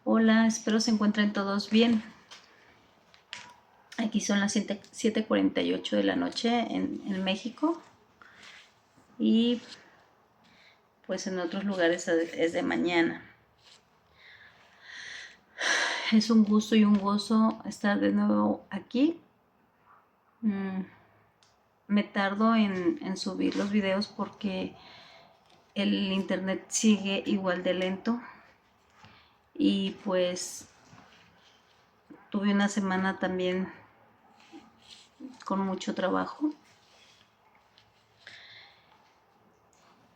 Hola, espero se encuentren todos bien. Aquí son las 7:48 de la noche en México y pues en otros lugares es de mañana. Es un gusto y un gozo estar de nuevo aquí. Me tardo en subir los videos porque el internet sigue igual de lento y pues tuve una semana también con mucho trabajo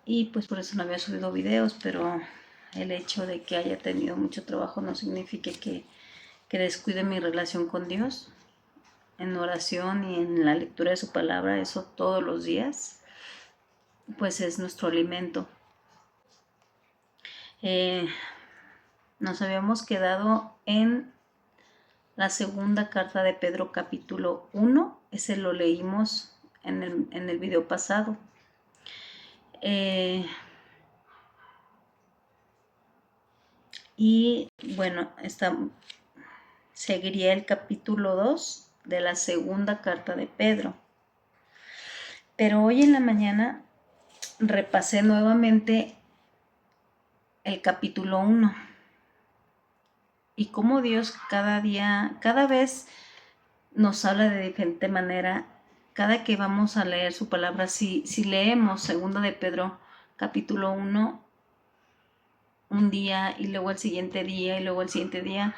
y pues por eso no había subido videos, pero el hecho de que haya tenido mucho trabajo no significa que descuide mi relación con Dios en oración y en la lectura de su palabra, eso todos los días, pues es nuestro alimento. Nos habíamos quedado en la segunda carta de Pedro capítulo 1, ese lo leímos en el video pasado. Y bueno, seguiría el capítulo 2 de la segunda carta de Pedro. Pero hoy en la mañana repasé nuevamente el capítulo 1 y cómo Dios cada vez nos habla de diferente manera. Cada que vamos a leer su palabra, si leemos segunda de Pedro capítulo 1 un día y luego el siguiente día y luego el siguiente día,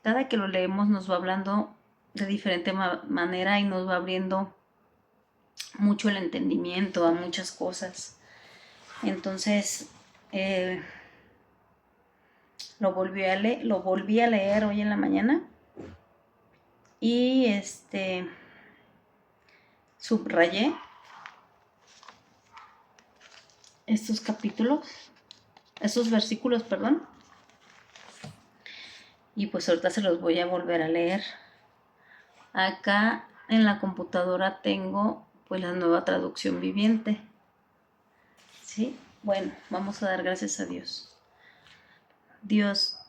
cada que lo leemos nos va hablando de diferente manera y nos va abriendo mucho el entendimiento a muchas cosas. Entonces lo volví a leer hoy en la mañana y subrayé estos versículos, perdón, y pues ahorita se los voy a volver a leer. Acá en la computadora tengo pues la nueva traducción viviente. ¿Sí? Bueno, vamos a dar gracias a Dios. Dios,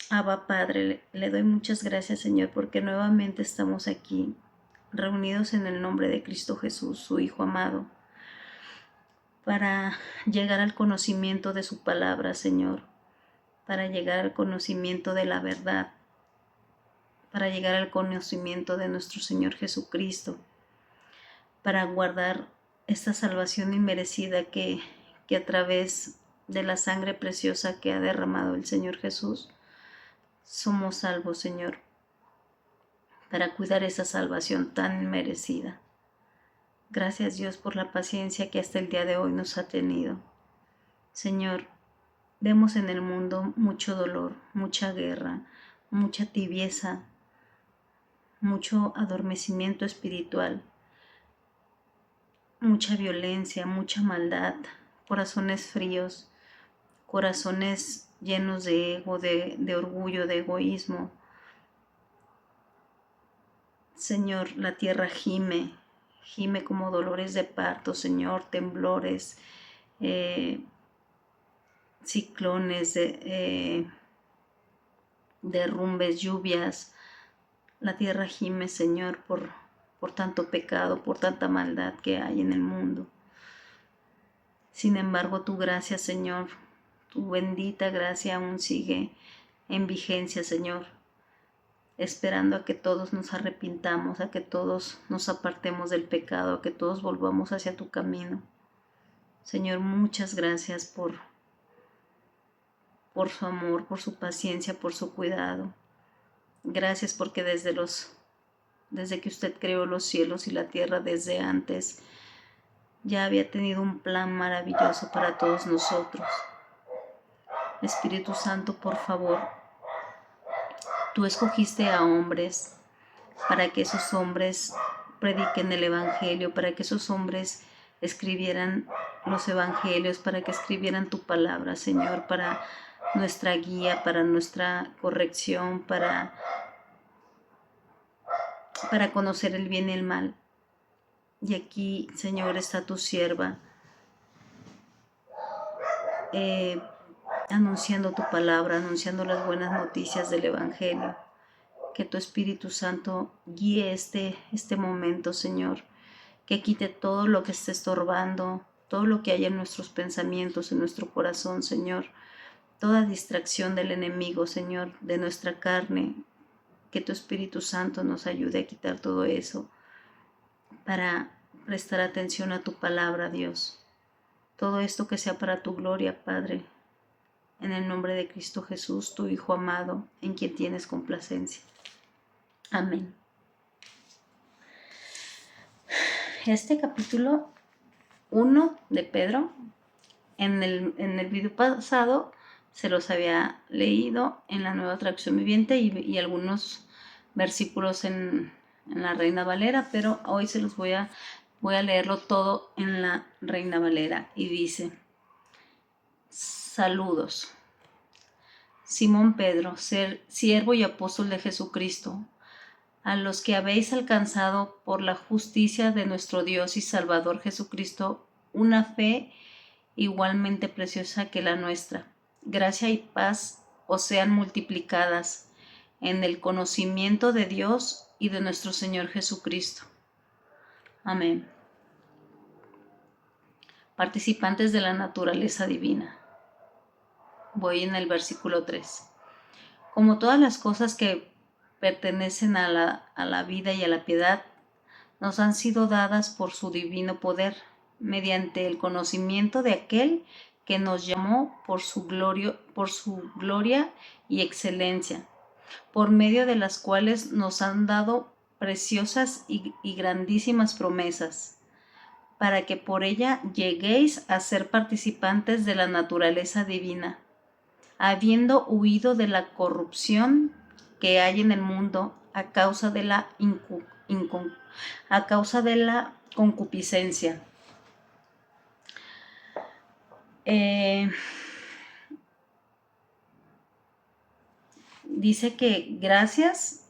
Abba Padre, le doy muchas gracias, Señor, porque nuevamente estamos aquí, reunidos en el nombre de Cristo Jesús, su Hijo amado, para llegar al conocimiento de su palabra, Señor, para llegar al conocimiento de la verdad, para llegar al conocimiento de nuestro Señor Jesucristo, para guardar esta salvación inmerecida que a través de la sangre preciosa que ha derramado el Señor Jesús, somos salvos, Señor, para cuidar esa salvación tan merecida. Gracias, Dios, por la paciencia que hasta el día de hoy nos ha tenido. Señor, vemos en el mundo mucho dolor, mucha guerra, mucha tibieza, mucho adormecimiento espiritual, mucha violencia, mucha maldad, corazones fríos, corazones llenos de ego, de orgullo, de egoísmo. Señor, la tierra gime como dolores de parto, Señor, temblores, ciclones, derrumbes, lluvias. La tierra gime, Señor, por tanto pecado, por tanta maldad que hay en el mundo. Sin embargo, tu gracia, Señor, tu bendita gracia aún sigue en vigencia, Señor, esperando a que todos nos arrepintamos, a que todos nos apartemos del pecado, a que todos volvamos hacia tu camino. Señor, muchas gracias por su amor, por su paciencia, por su cuidado. Gracias porque desde que usted creó los cielos y la tierra, desde antes, ya había tenido un plan maravilloso para todos nosotros. Espíritu Santo, por favor, tú escogiste a hombres para que esos hombres prediquen el Evangelio, para que esos hombres escribieran los Evangelios, para que escribieran tu palabra, Señor, para nuestra guía, para nuestra corrección, para conocer el bien y el mal. Y aquí, Señor, está tu sierva, anunciando tu palabra, anunciando las buenas noticias del Evangelio. Que tu Espíritu Santo guíe este momento, Señor, que quite todo lo que esté estorbando, todo lo que hay en nuestros pensamientos, en nuestro corazón, Señor, toda distracción del enemigo, Señor, de nuestra carne, que tu Espíritu Santo nos ayude a quitar todo eso para prestar atención a tu palabra, Dios. Todo esto que sea para tu gloria, Padre, en el nombre de Cristo Jesús, tu Hijo amado, en quien tienes complacencia. Amén. Este capítulo 1 de Pedro, en el video pasado se los había leído en la Nueva Traducción Viviente y algunos versículos en la Reina Valera, pero hoy se los voy a leerlo todo en la Reina Valera y dice: saludos. Simón Pedro, siervo y apóstol de Jesucristo, a los que habéis alcanzado por la justicia de nuestro Dios y Salvador Jesucristo una fe igualmente preciosa que la nuestra. Gracia y paz os sean multiplicadas en el conocimiento de Dios y de nuestro Señor Jesucristo. Amén. Participantes de la naturaleza divina. Voy en el versículo 3. Como todas las cosas que pertenecen a la vida y a la piedad, nos han sido dadas por su divino poder, mediante el conocimiento de aquel que nos llamó por su gloria y excelencia, por medio de las cuales nos han dado preciosas y grandísimas promesas, para que por ella lleguéis a ser participantes de la naturaleza divina, habiendo huido de la corrupción que hay en el mundo a causa de la concupiscencia. Dice que gracias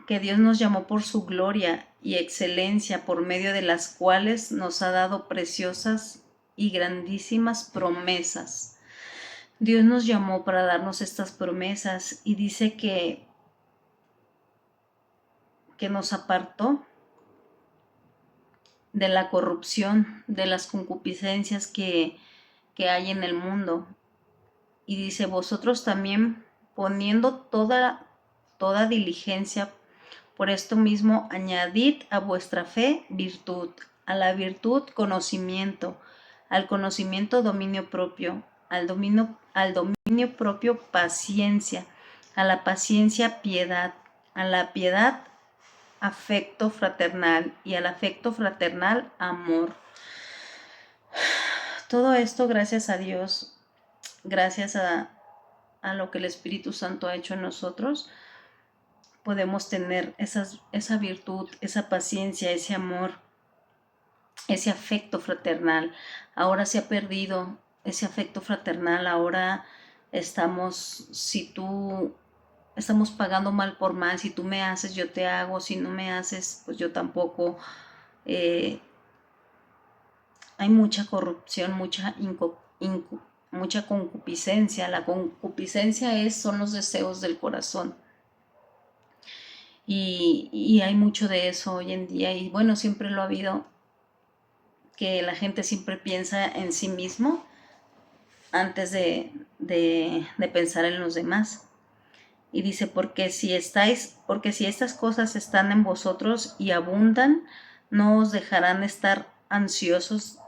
que Dios nos llamó por su gloria y excelencia, por medio de las cuales nos ha dado preciosas y grandísimas promesas. Dios nos llamó para darnos estas promesas y dice que nos apartó de la corrupción, de las concupiscencias que hay en el mundo. Y dice: vosotros también, poniendo toda diligencia, por esto mismo añadid a vuestra fe virtud, a la virtud conocimiento, al conocimiento dominio propio, al dominio propio paciencia, a la paciencia piedad, a la piedad afecto fraternal y al afecto fraternal amor. Todo esto gracias a Dios, gracias a lo que el Espíritu Santo ha hecho en nosotros, podemos tener esa virtud, esa paciencia, ese amor, ese afecto fraternal. Ahora se ha perdido ese afecto fraternal, ahora estamos pagando mal por mal. Si tú me haces, yo te hago; si no me haces, pues yo tampoco. Hay mucha corrupción, mucha concupiscencia. La concupiscencia son los deseos del corazón. Y hay mucho de eso hoy en día. Y bueno, siempre lo ha habido, que la gente siempre piensa en sí mismo antes de pensar en los demás. Y dice: porque si estas cosas están en vosotros y abundan, no os dejarán estar ansiosos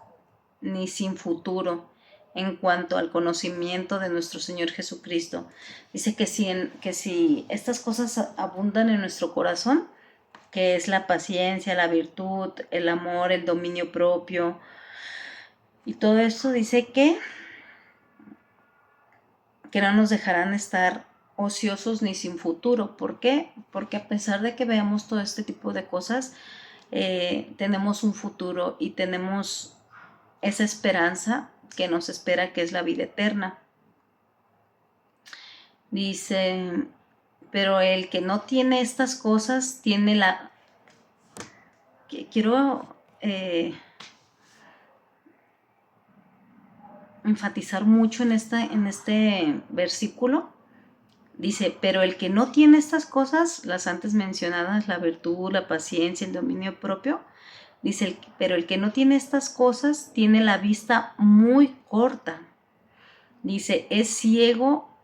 ni sin futuro en cuanto al conocimiento de nuestro Señor Jesucristo. Dice que si estas cosas abundan en nuestro corazón, que es la paciencia, la virtud, el amor, el dominio propio, y todo esto, dice que no nos dejarán estar ociosos ni sin futuro. ¿Por qué? Porque a pesar de que veamos todo este tipo de cosas, tenemos un futuro y tenemos esa esperanza que nos espera, que es la vida eterna. Dice: pero el que no tiene estas cosas tiene la... Quiero enfatizar mucho en este versículo. Dice, pero el que no tiene estas cosas, las antes mencionadas, la virtud, la paciencia, el dominio propio, dice, pero el que no tiene estas cosas tiene la vista muy corta. Dice, es ciego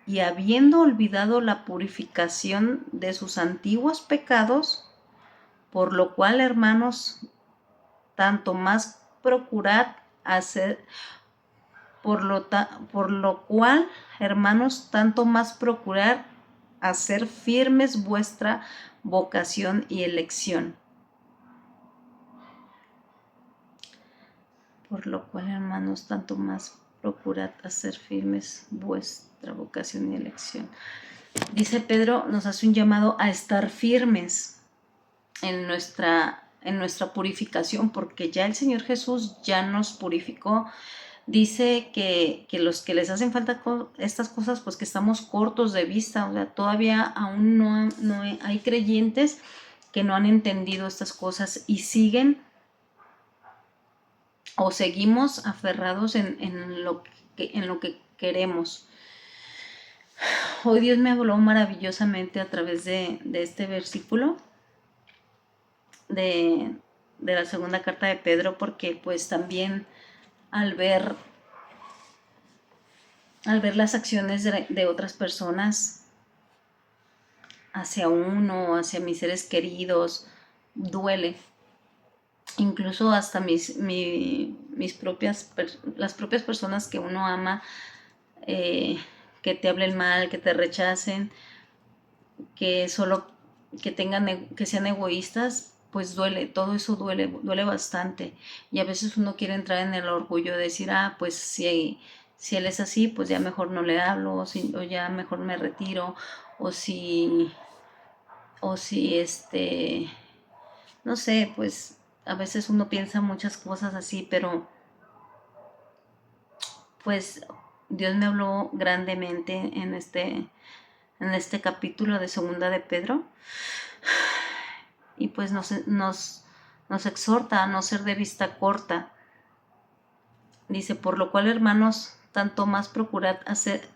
y habiendo olvidado la purificación de sus antiguos pecados, por lo cual, hermanos, tanto más procurad hacer, por lo cual, hermanos, tanto más procurar hacer firmes vuestra vocación y elección. Por lo cual, hermanos, tanto más procurad hacer firmes vuestra vocación y elección. Dice Pedro, nos hace un llamado a estar firmes en nuestra purificación, porque ya el Señor Jesús ya nos purificó. Dice que los que les hacen falta estas cosas, pues que estamos cortos de vista, o sea, todavía aún no hay creyentes que no han entendido estas cosas y siguen o seguimos aferrados en lo que queremos. Hoy Dios me habló maravillosamente a través de este versículo de la segunda carta de Pedro, porque pues también al ver las acciones de otras personas hacia uno, hacia mis seres queridos, duele. Incluso hasta las propias personas que uno ama, que te hablen mal, que te rechacen, que que sean egoístas, pues duele, todo eso duele bastante. Y a veces uno quiere entrar en el orgullo de decir, pues si él es así, pues ya mejor no le hablo, o ya mejor me retiro, o si no sé, pues a veces uno piensa muchas cosas así, pero pues Dios me habló grandemente en este capítulo de Segunda de Pedro, y pues nos exhorta a no ser de vista corta. Dice, por lo cual, hermanos, tanto más procurad hacer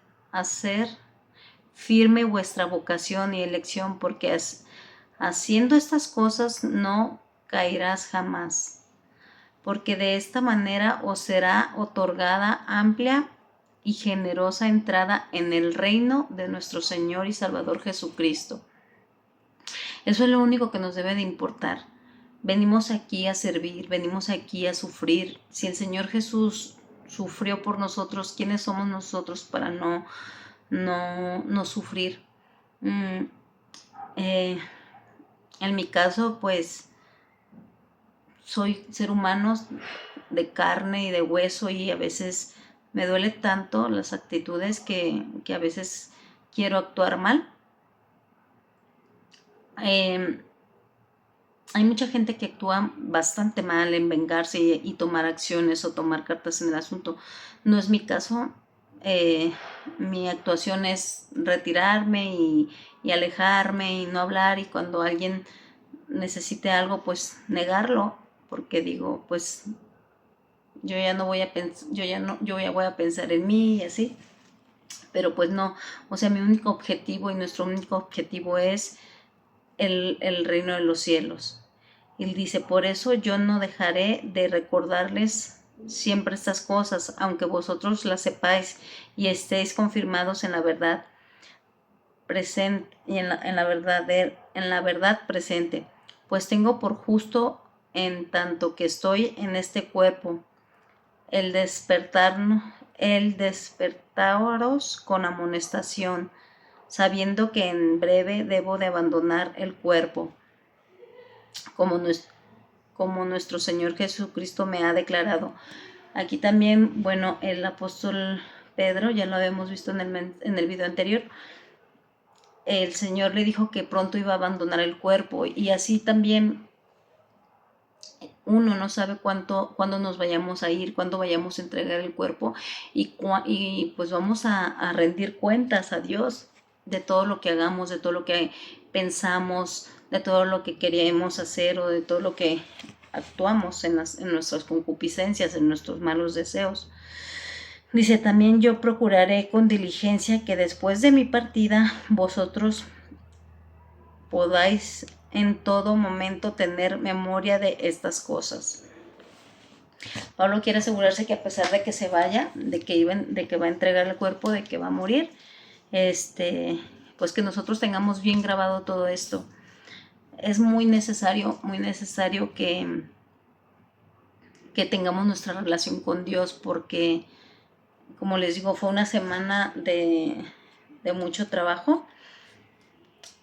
firme vuestra vocación y elección, porque haciendo estas cosas no caerás jamás, porque de esta manera os será otorgada amplia y generosa entrada en el reino de nuestro Señor y Salvador Jesucristo. Eso es lo único que nos debe de importar. Venimos aquí a servir, venimos aquí a sufrir. Si el Señor Jesús sufrió por nosotros, ¿quiénes somos nosotros para no sufrir? En mi caso, pues soy ser humano de carne y de hueso, y a veces me duele tanto las actitudes que a veces quiero actuar mal. Hay mucha gente que actúa bastante mal en vengarse y tomar acciones o tomar cartas en el asunto. No es mi caso. Mi actuación es retirarme y alejarme y no hablar, y cuando alguien necesite algo, pues negarlo, porque digo, pues yo ya no voy a pensar, yo ya voy a pensar en mí y así. Pero pues no, o sea, mi único objetivo y nuestro único objetivo es el reino de los cielos. Él dice, por eso yo no dejaré de recordarles siempre estas cosas, aunque vosotros las sepáis y estéis confirmados en la verdad presente y en la verdad presente. Pues tengo por justo, en tanto que estoy en este cuerpo, el despertaros con amonestación, sabiendo que en breve debo de abandonar el cuerpo, como nuestro Señor Jesucristo me ha declarado. Aquí también, bueno, el apóstol Pedro, ya lo habíamos visto en el video anterior, el Señor le dijo que pronto iba a abandonar el cuerpo, y así también uno no sabe cuándo nos vayamos a ir, cuándo vayamos a entregar el cuerpo, y pues vamos a rendir cuentas a Dios de todo lo que hagamos, de todo lo que pensamos, de todo lo que queremos hacer, o de todo lo que actuamos en nuestras concupiscencias, en nuestros malos deseos. Dice, también yo procuraré con diligencia que después de mi partida vosotros podáis en todo momento tener memoria de estas cosas. Pablo quiere asegurarse que a pesar de que se vaya, de que va a entregar el cuerpo, de que va a morir, pues que nosotros tengamos bien grabado todo esto. Es muy necesario que tengamos nuestra relación con Dios, porque, como les digo, fue una semana de mucho trabajo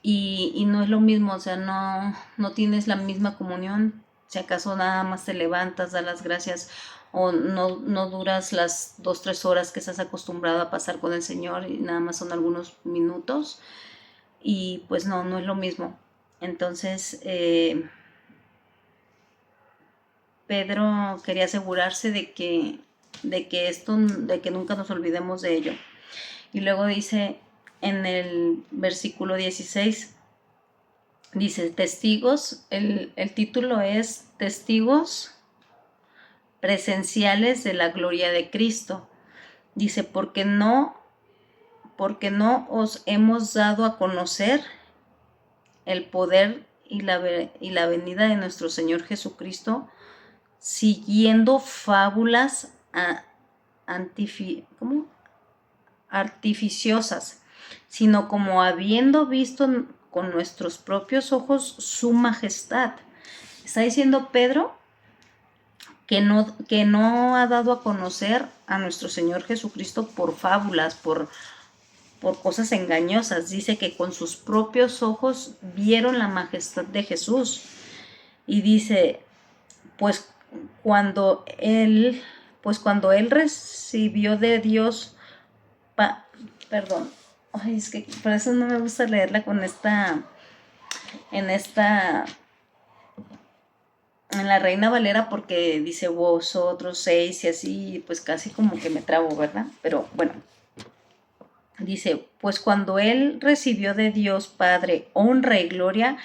y no es lo mismo, o sea, no tienes la misma comunión. Si acaso nada más te levantas, das las gracias, o no duras las 2-3 horas que estás acostumbrado a pasar con el Señor y nada más son algunos minutos, y pues no es lo mismo. Entonces, Pedro quería asegurarse de que nunca nos olvidemos de ello. Y luego dice en el versículo 16, dice, testigos, el título es Testigos presenciales de la gloria de Cristo. Dice, porque no os hemos dado a conocer el poder y la venida de nuestro Señor Jesucristo, siguiendo fábulas artificiosas, sino como habiendo visto con nuestros propios ojos su majestad. Está diciendo Pedro que no ha dado a conocer a nuestro Señor Jesucristo por fábulas, por cosas engañosas. Dice que con sus propios ojos vieron la majestad de Jesús. Y dice, pues cuando él recibió de Dios, perdón, ay, es que por eso no me gusta leerla en la Reina Valera, porque dice vosotros 6 y así, pues casi como que me trabo, ¿verdad? Pero bueno, dice, pues cuando él recibió de Dios Padre honra y gloria,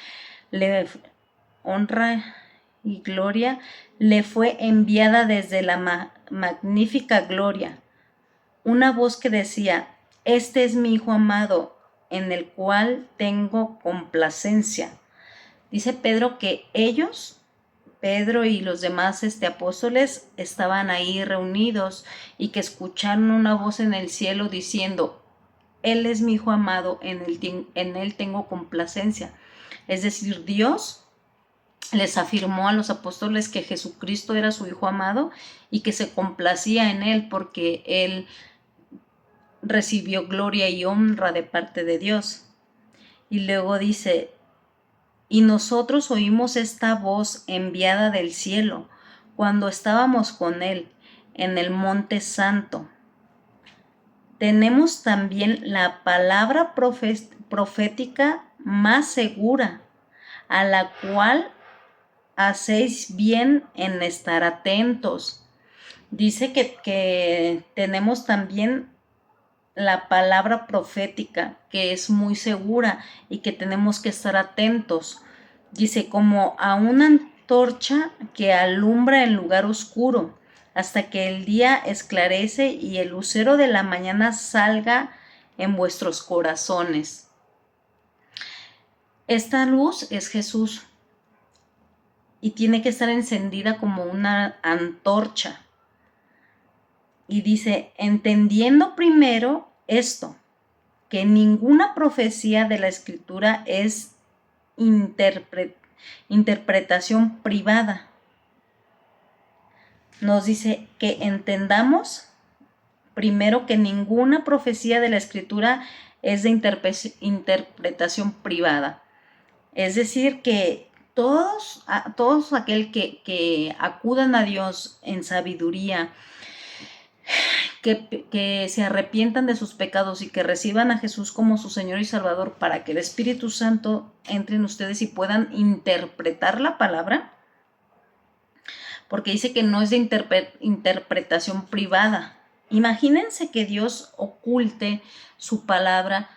le fue enviada desde la magnífica gloria una voz que decía, este es mi Hijo amado, en el cual tengo complacencia. Dice Pedro que ellos, Pedro y los demás apóstoles, estaban ahí reunidos y que escucharon una voz en el cielo diciendo, Él es mi Hijo amado, en él tengo complacencia. Es decir, Dios les afirmó a los apóstoles que Jesucristo era su Hijo amado y que se complacía en él porque él recibió gloria y honra de parte de Dios. Y luego dice, y nosotros oímos esta voz enviada del cielo cuando estábamos con él en el monte santo. Tenemos también la palabra profética más segura, a la cual hacéis bien en estar atentos. Dice que tenemos también la palabra profética, que es muy segura y que tenemos que estar atentos. Dice, como a una antorcha que alumbra el lugar oscuro, hasta que el día esclarece y el lucero de la mañana salga en vuestros corazones. Esta luz es Jesús y tiene que estar encendida como una antorcha. Y dice, entendiendo primero esto, que ninguna profecía de la Escritura es interpretación privada. Nos dice que entendamos primero que ninguna profecía de la Escritura es de interpretación privada. Es decir, que todos aquel que acudan a Dios en sabiduría, que se arrepientan de sus pecados y que reciban a Jesús como su Señor y Salvador, para que el Espíritu Santo entre en ustedes y puedan interpretar la palabra, porque dice que no es de interpretación privada. Imagínense que Dios oculte su palabra.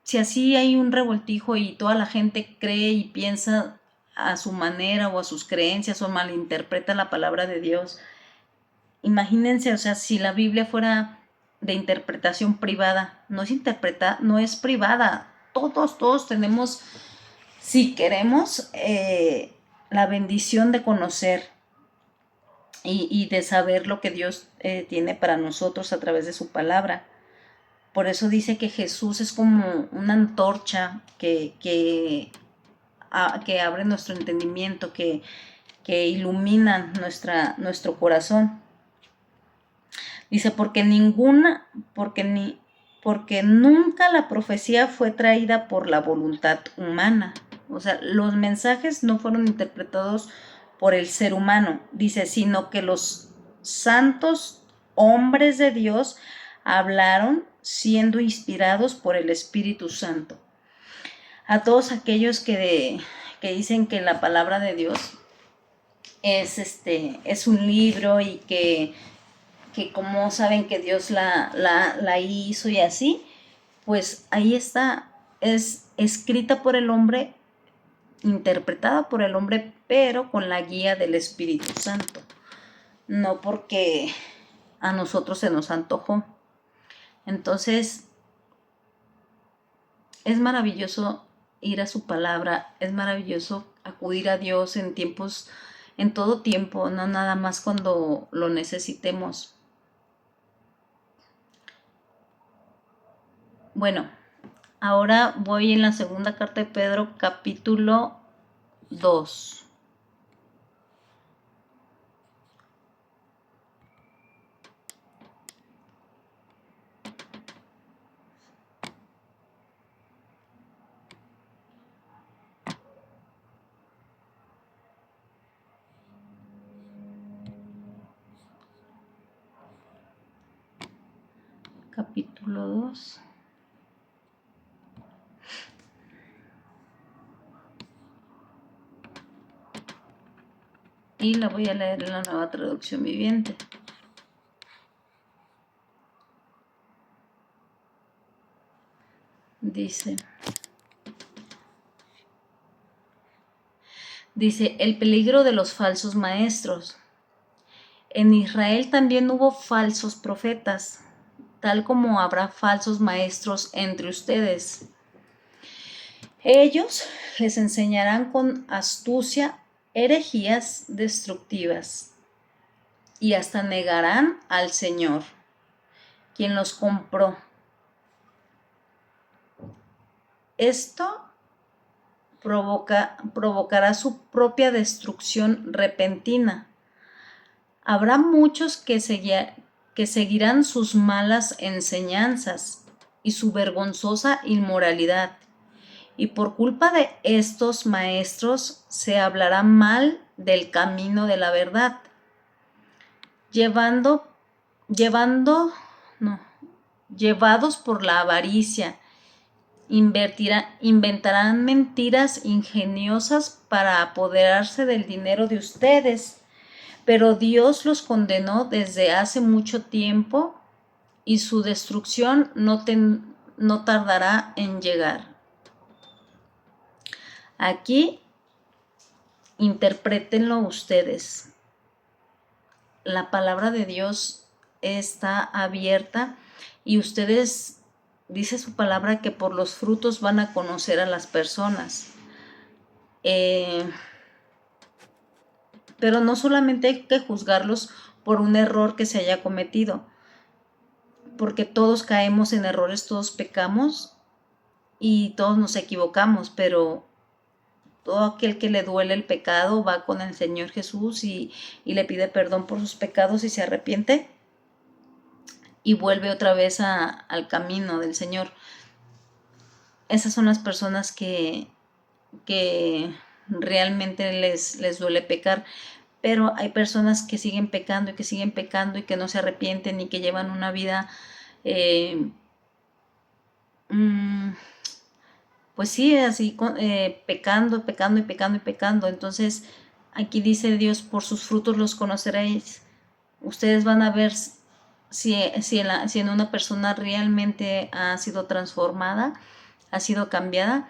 Si así hay un revoltijo y toda la gente cree y piensa a su manera o a sus creencias o malinterpreta la palabra de Dios, imagínense, o sea, si la Biblia fuera de interpretación privada, no es privada. Todos tenemos, si queremos, la bendición de conocer y de saber lo que Dios tiene para nosotros a través de su palabra. Por eso dice que Jesús es como una antorcha que abre nuestro entendimiento, que ilumina nuestro corazón. Dice, porque nunca la profecía fue traída por la voluntad humana. O sea, los mensajes no fueron interpretados por el ser humano, dice, sino que los santos hombres de Dios hablaron siendo inspirados por el Espíritu Santo. A todos aquellos que dicen que la palabra de Dios es un libro y que como saben que Dios la hizo y así, pues ahí está, es escrita por el hombre, interpretada por el hombre, pero con la guía del Espíritu Santo, no porque a nosotros se nos antojó. Entonces, es maravilloso ir a su palabra, es maravilloso acudir a Dios en todo tiempo, no nada más cuando lo necesitemos. Bueno, ahora voy en la segunda carta de Pedro, capítulo 2. Capítulo 2. Y la voy a leer en la Nueva Traducción Viviente. Dice, el peligro de los falsos maestros. En Israel también hubo falsos profetas, tal como habrá falsos maestros entre ustedes. Ellos les enseñarán con astucia herejías destructivas y hasta negarán al Señor, quien los compró. Esto provocará su propia destrucción repentina. Habrá muchos que seguirán sus malas enseñanzas y su vergonzosa inmoralidad. Y por culpa de estos maestros se hablará mal del camino de la verdad, llevados por la avaricia. Inventarán mentiras ingeniosas para apoderarse del dinero de ustedes. Pero Dios los condenó desde hace mucho tiempo y su destrucción no tardará en llegar. Aquí, interprétenlo ustedes. La palabra de Dios está abierta y ustedes, dice su palabra, que por los frutos van a conocer a las personas. Pero no solamente hay que juzgarlos por un error que se haya cometido, porque todos caemos en errores, todos pecamos y todos nos equivocamos, pero todo aquel que le duele el pecado va con el Señor Jesús y le pide perdón por sus pecados y se arrepiente y vuelve otra vez al camino del Señor. Esas son las personas que realmente les duele pecar, pero hay personas que siguen pecando y que no se arrepienten y que llevan una vida pues sí, así pecando. Entonces aquí dice Dios, por sus frutos los conoceréis. Ustedes van a ver si en una persona realmente ha sido transformada, ha sido cambiada.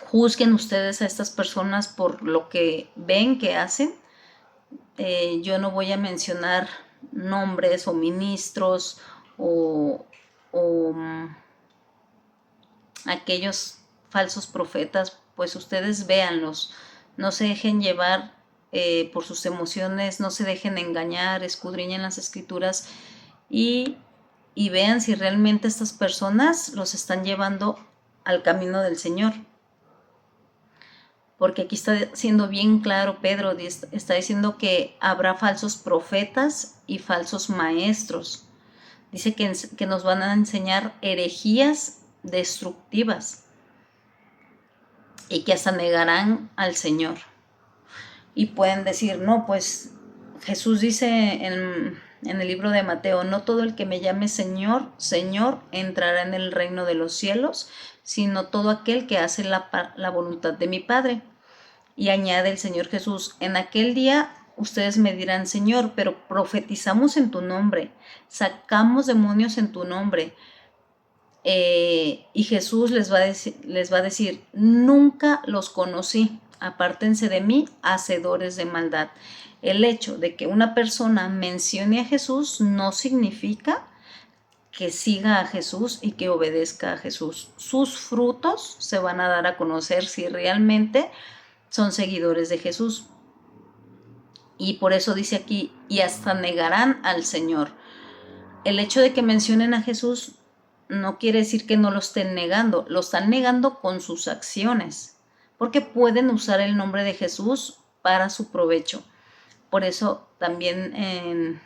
Juzguen ustedes a estas personas por lo que ven que hacen. Yo no voy a mencionar nombres o ministros o aquellos falsos profetas, pues ustedes véanlos, no se dejen llevar por sus emociones, no se dejen engañar, escudriñen las escrituras y vean si realmente estas personas los están llevando al camino del Señor. Porque aquí está siendo bien claro Pedro, está diciendo que habrá falsos profetas y falsos maestros. Dice que nos van a enseñar herejías destructivas y que hasta negarán al Señor. Y pueden decir, no, pues Jesús dice en el libro de Mateo, no todo el que me llame Señor, Señor, entrará en el reino de los cielos, sino todo aquel que hace la voluntad de mi Padre. Y añade el Señor Jesús, en aquel día ustedes me dirán, Señor, pero profetizamos en tu nombre, sacamos demonios en tu nombre. Y Jesús les va a decir, nunca los conocí, apártense de mí, hacedores de maldad. El hecho de que una persona mencione a Jesús no significa que siga a Jesús y que obedezca a Jesús. Sus frutos se van a dar a conocer si realmente son seguidores de Jesús. Y por eso dice aquí, y hasta negarán al Señor. El hecho de que mencionen a Jesús no quiere decir que no lo estén negando, lo están negando con sus acciones, porque pueden usar el nombre de Jesús para su provecho. Por eso también en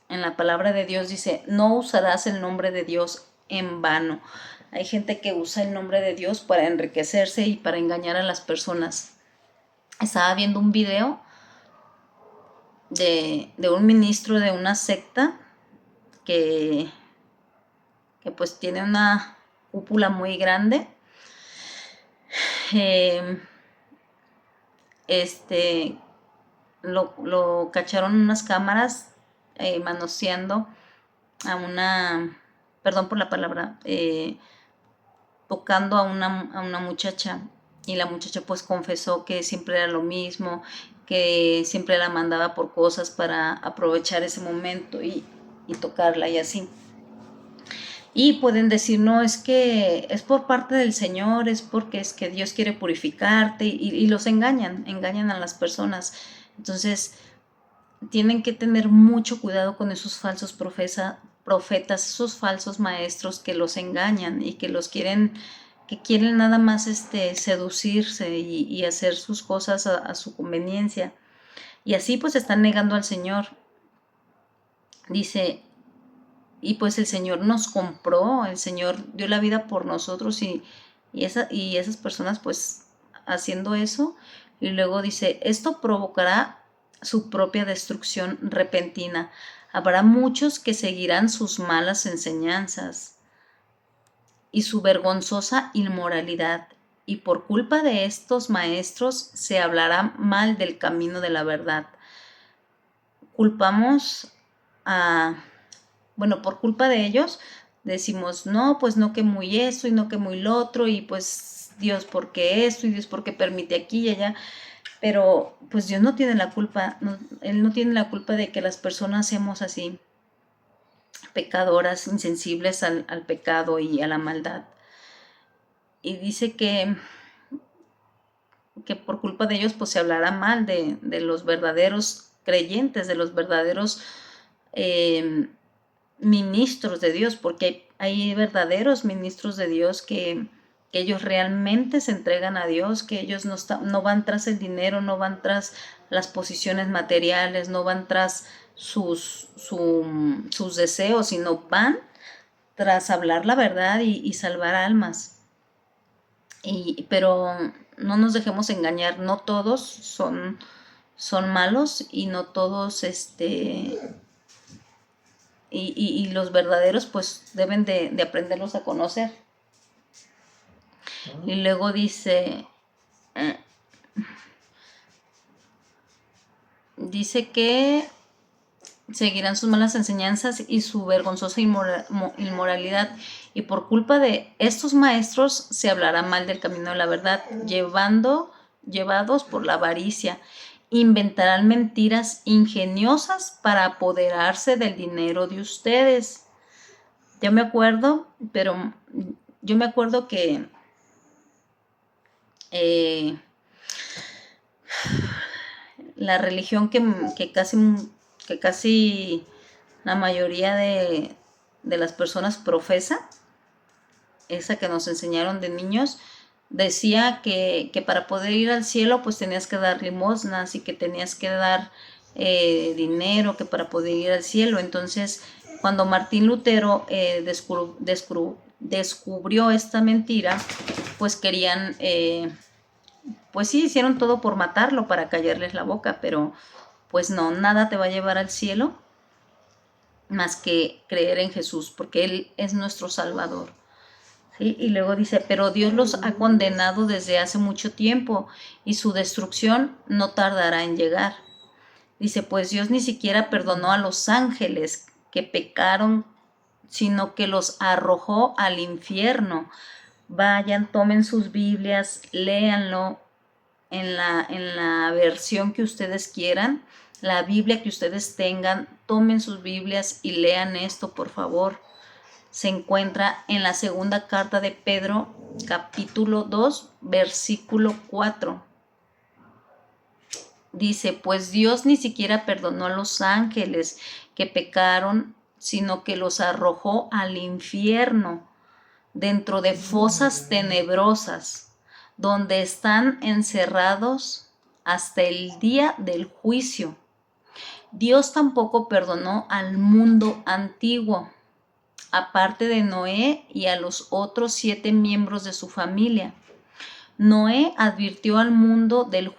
la palabra de Dios dice, no usarás el nombre de Dios en vano. Hay gente que usa el nombre de Dios para enriquecerse y para engañar a las personas. Estaba viendo un video de un ministro de una secta que pues tiene una cúpula muy grande. Lo cacharon unas cámaras manoseando a una, perdón por la palabra, tocando a una muchacha, y la muchacha pues confesó que siempre era lo mismo, que siempre la mandaba por cosas para aprovechar ese momento y tocarla y así. Y pueden decir, no, es que es por parte del Señor, es porque es que Dios quiere purificarte, y los engañan a las personas. Entonces, tienen que tener mucho cuidado con esos falsos profetas, esos falsos maestros que los engañan y que quieren nada más seducirse y hacer sus cosas a su conveniencia. Y así pues están negando al Señor. Dice, y pues el Señor nos compró, el Señor dio la vida por nosotros y esas personas pues haciendo eso. Y luego dice, esto provocará su propia destrucción repentina. Habrá muchos que seguirán sus malas enseñanzas y su vergonzosa inmoralidad, y por culpa de estos maestros se hablará mal del camino de la verdad. Culpamos por culpa de ellos decimos, no, pues no que muy esto y no que muy lo otro, y pues Dios porque esto y Dios porque permite aquí y allá. Pero pues Dios no tiene la culpa, Él no tiene la culpa de que las personas seamos así, pecadoras, insensibles al pecado y a la maldad. Y dice que por culpa de ellos pues se hablará mal de los verdaderos creyentes, de los verdaderos ministros de Dios, porque hay verdaderos ministros de Dios que ellos realmente se entregan a Dios, que ellos no van tras el dinero, no van tras las posiciones materiales, no van tras sus deseos, sino van tras hablar la verdad y salvar almas. Pero no nos dejemos engañar, no todos son malos y no todos y los verdaderos pues deben de aprenderlos a conocer. Y luego dice que seguirán sus malas enseñanzas y su vergonzosa inmoralidad, y por culpa de estos maestros se hablará mal del camino de la verdad, llevados por la avaricia. inventarán mentiras ingeniosas para apoderarse del dinero de ustedes. Yo me acuerdo que la religión que casi la mayoría de las personas profesa, esa que nos enseñaron de niños, decía que para poder ir al cielo pues tenías que dar limosnas y que tenías que dar dinero que para poder ir al cielo. Entonces, cuando Martín Lutero descubrió esta mentira, pues querían, pues sí, hicieron todo por matarlo, para callarles la boca, pero pues no, nada te va a llevar al cielo más que creer en Jesús, porque Él es nuestro Salvador. ¿Sí? Y luego dice, pero Dios los ha condenado desde hace mucho tiempo y su destrucción no tardará en llegar. Dice, pues Dios ni siquiera perdonó a los ángeles que pecaron, sino que los arrojó al infierno. Vayan, tomen sus Biblias, léanlo en la versión que ustedes quieran, la Biblia que ustedes tengan, tomen sus Biblias y lean esto, por favor. Se encuentra en la segunda carta de Pedro, capítulo 2, versículo 4. Dice, pues Dios ni siquiera perdonó a los ángeles que pecaron, sino que los arrojó al infierno, dentro de fosas tenebrosas, donde están encerrados hasta el día del juicio. Dios tampoco perdonó al mundo antiguo, aparte de Noé y a los otros 7 miembros de su familia. Noé advirtió al mundo del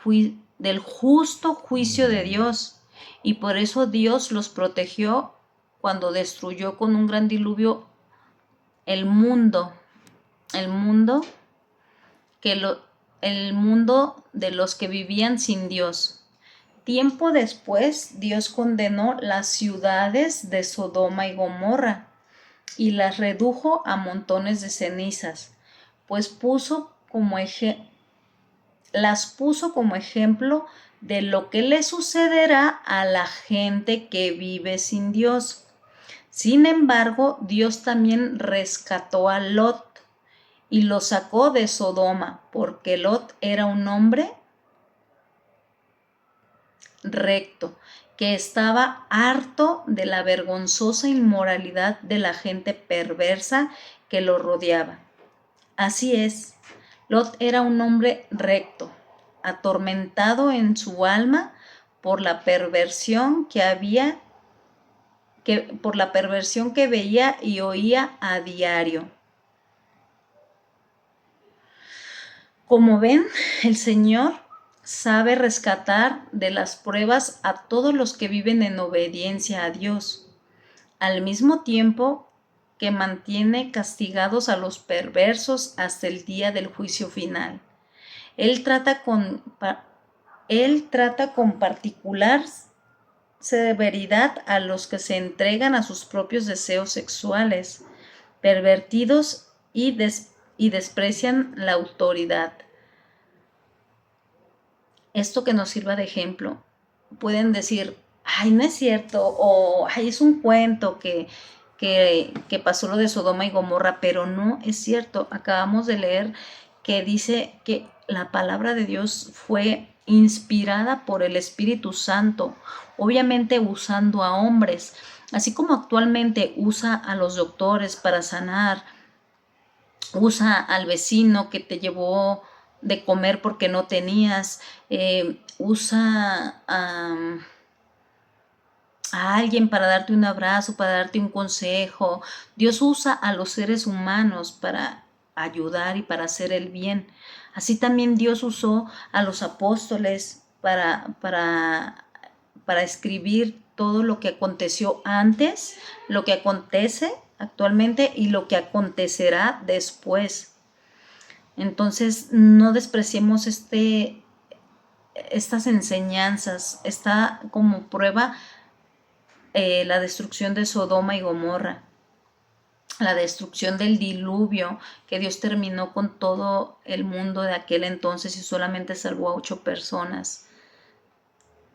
justo juicio de Dios, y por eso Dios los protegió cuando destruyó con un gran diluvio el mundo de los que vivían sin Dios. Tiempo después, Dios condenó las ciudades de Sodoma y Gomorra y las redujo a montones de cenizas, pues las puso como ejemplo de lo que le sucederá a la gente que vive sin Dios. Sin embargo, Dios también rescató a Lot y lo sacó de Sodoma, porque Lot era un hombre recto, que estaba harto de la vergonzosa inmoralidad de la gente perversa que lo rodeaba. Así es, Lot era un hombre recto, atormentado en su alma por la perversión por la perversión que veía y oía a diario. Como ven, el Señor sabe rescatar de las pruebas a todos los que viven en obediencia a Dios, al mismo tiempo que mantiene castigados a los perversos hasta el día del juicio final. Él trata con particular severidad a los que se entregan a sus propios deseos sexuales, pervertidos y desprecian la autoridad. Esto que nos sirva de ejemplo. Pueden decir, ay, no es cierto, o ay, es un cuento que pasó lo de Sodoma y Gomorra, pero no es cierto. Acabamos de leer que dice que la palabra de Dios fue inspirada por el Espíritu Santo, obviamente usando a hombres, así como actualmente usa a los doctores para sanar, usa al vecino que te llevó de comer porque no tenías, usa a alguien para darte un abrazo, para darte un consejo. Dios usa a los seres humanos para ayudar y para hacer el bien. Así también Dios usó a los apóstoles para escribir todo lo que aconteció antes, lo que acontece actualmente y lo que acontecerá después. Entonces, no despreciemos estas enseñanzas. Está como prueba la destrucción de Sodoma y Gomorra, la destrucción del diluvio, que Dios terminó con todo el mundo de aquel entonces y solamente salvó a 8 personas.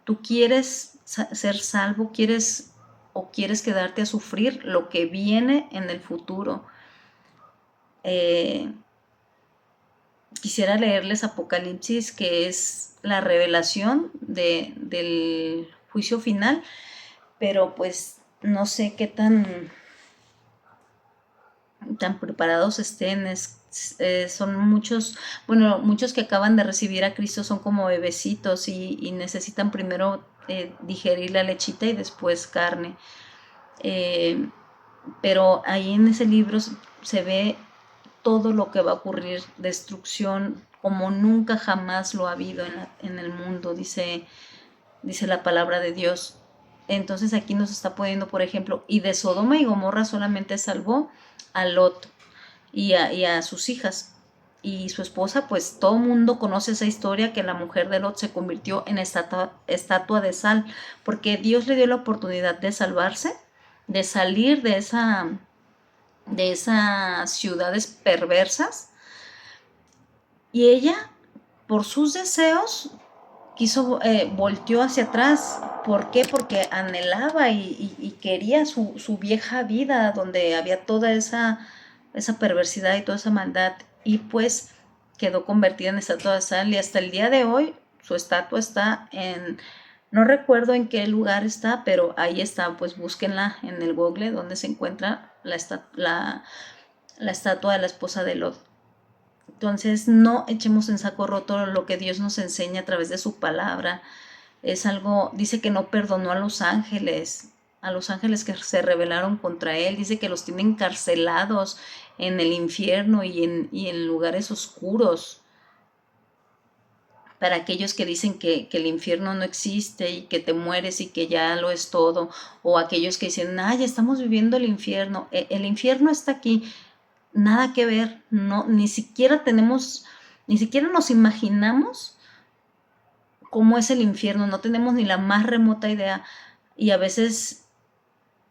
¿Tú quieres ser salvo? ¿Quieres quedarte a sufrir lo que viene en el futuro? Quisiera leerles Apocalipsis, que es la revelación del juicio final, pero pues no sé qué tan preparados estén. Son muchos, bueno, muchos que acaban de recibir a Cristo son como bebecitos y necesitan primero digerir la lechita y después carne. Pero ahí en ese libro se ve todo lo que va a ocurrir, destrucción como nunca jamás lo ha habido en el mundo, dice la palabra de Dios. Entonces aquí nos está poniendo, por ejemplo, y de Sodoma y Gomorra solamente salvó a Lot y a sus hijas. Y su esposa, pues todo el mundo conoce esa historia, que la mujer de Lot se convirtió en estatua de sal, porque Dios le dio la oportunidad de salvarse, de salir de esas ciudades perversas, y ella, por sus deseos, volteó hacia atrás. ¿Por qué? Porque anhelaba y quería su vieja vida, donde había toda esa perversidad y toda esa maldad, y pues quedó convertida en estatua de sal, y hasta el día de hoy su estatua está no recuerdo en qué lugar está, pero ahí está. Pues búsquenla en el Google donde se encuentra la estatua de la esposa de Lot. Entonces, no echemos en saco roto lo que Dios nos enseña a través de su palabra. Es algo, dice que no perdonó a los ángeles que se rebelaron contra él. Dice que los tiene encarcelados en el infierno y en lugares oscuros. Para aquellos que dicen que el infierno no existe y que te mueres y que ya lo es todo, o aquellos que dicen, ay, estamos viviendo el infierno. El infierno está aquí. Nada que ver, no, ni siquiera nos imaginamos cómo es el infierno, no tenemos ni la más remota idea, y a veces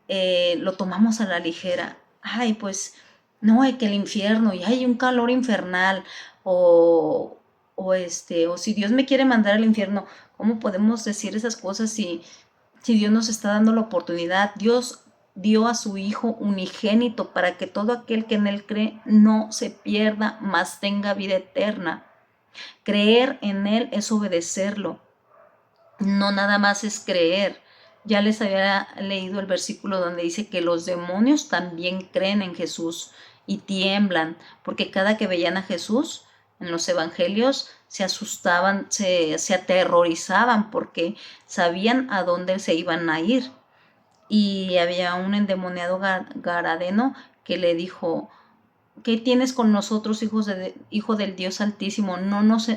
lo tomamos a la ligera. Ay, pues no, hay que el infierno y hay un calor infernal, o si Dios me quiere mandar al infierno. ¿Cómo podemos decir esas cosas si Dios nos está dando la oportunidad? Dios dio a su Hijo unigénito para que todo aquel que en Él cree no se pierda, mas tenga vida eterna. Creer en Él es obedecerlo, no nada más es creer. Ya les había leído el versículo donde dice que los demonios también creen en Jesús y tiemblan, porque cada que veían a Jesús en los evangelios se asustaban, se aterrorizaban, porque sabían a dónde se iban a ir. Y había un endemoniado garadeno que le dijo, ¿qué tienes con nosotros, hijo del Dios Altísimo? No nos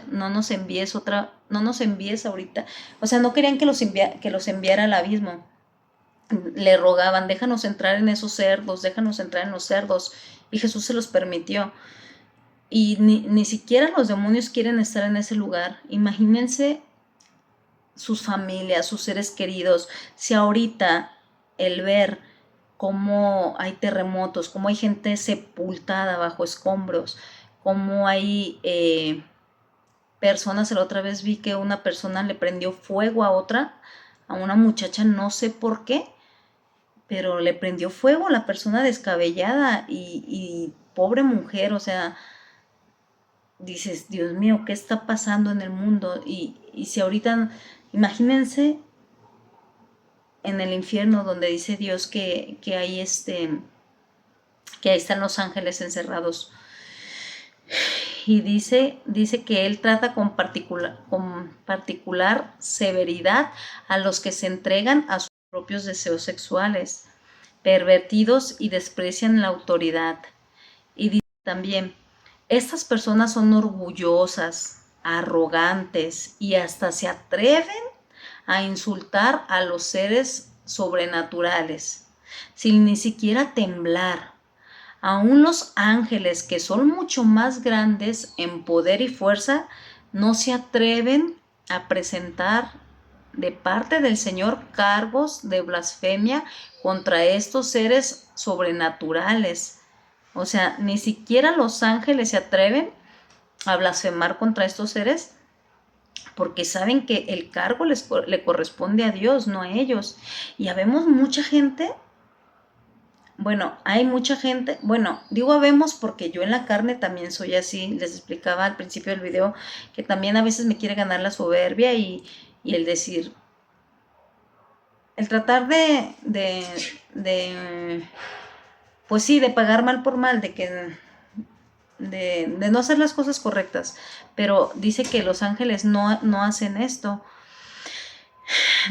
envíes ahorita. O sea, no querían que los enviara al abismo. Le rogaban, déjanos entrar en esos cerdos, déjanos entrar en los cerdos. Y Jesús se los permitió. Y ni siquiera los demonios quieren estar en ese lugar. Imagínense sus familias, sus seres queridos. Si ahorita el ver cómo hay terremotos, cómo hay gente sepultada bajo escombros, cómo hay personas, la otra vez vi que una persona le prendió fuego a una muchacha, no sé por qué, pero le prendió fuego a la persona descabellada, y pobre mujer. O sea, dices, Dios mío, ¿qué está pasando en el mundo? Y si ahorita, imagínense en el infierno, donde dice Dios que ahí están los ángeles encerrados, y dice que Él trata con particular severidad a los que se entregan a sus propios deseos sexuales, pervertidos y desprecian la autoridad. Y dice también, estas personas son orgullosas, arrogantes, y hasta se atreven a insultar a los seres sobrenaturales, sin ni siquiera temblar. Aún los ángeles, que son mucho más grandes en poder y fuerza, no se atreven a presentar de parte del Señor cargos de blasfemia contra estos seres sobrenaturales. O sea, ni siquiera los ángeles se atreven a blasfemar contra estos seres. porque saben que el cargo le corresponde a Dios, no a ellos. Y habemos mucha gente, bueno, hay mucha gente, bueno, digo habemos porque yo en la carne también soy así, les explicaba al principio del video que también a veces me quiere ganar la soberbia y el decir, el tratar de, pues sí, de pagar mal por mal, de no hacer las cosas correctas, pero dice que los ángeles no hacen esto,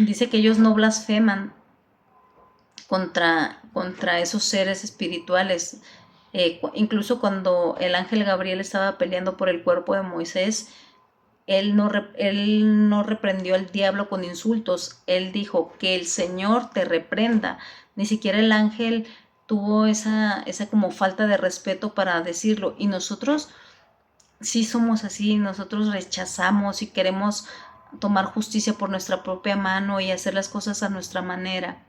dice que ellos no blasfeman contra esos seres espirituales. Incluso cuando el ángel Gabriel estaba peleando por el cuerpo de Moisés, él no reprendió al diablo con insultos, él dijo que el Señor te reprenda. Ni siquiera el ángel tuvo esa como falta de respeto para decirlo. Y nosotros sí somos así, nosotros rechazamos y queremos tomar justicia por nuestra propia mano y hacer las cosas a nuestra manera.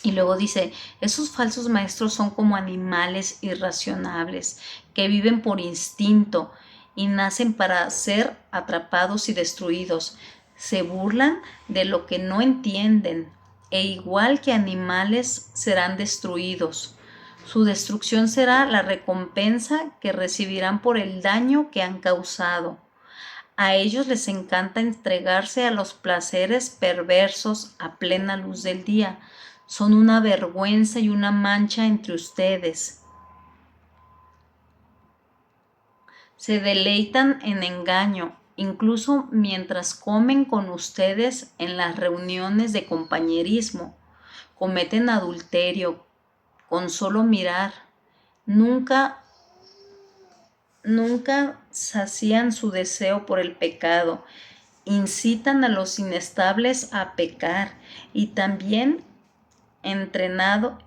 Y luego dice, esos falsos maestros son como animales irracionables que viven por instinto y nacen para ser atrapados y destruidos. Se burlan de lo que no entienden e igual que animales serán destruidos. Su destrucción será la recompensa que recibirán por el daño que han causado. A ellos les encanta entregarse a los placeres perversos a plena luz del día. Son una vergüenza y una mancha entre ustedes. Se deleitan en engaño, incluso mientras comen con ustedes en las reuniones de compañerismo. Cometen adulterio con solo mirar. Nunca sacían su deseo por el pecado. Incitan a los inestables a pecar y también entrenado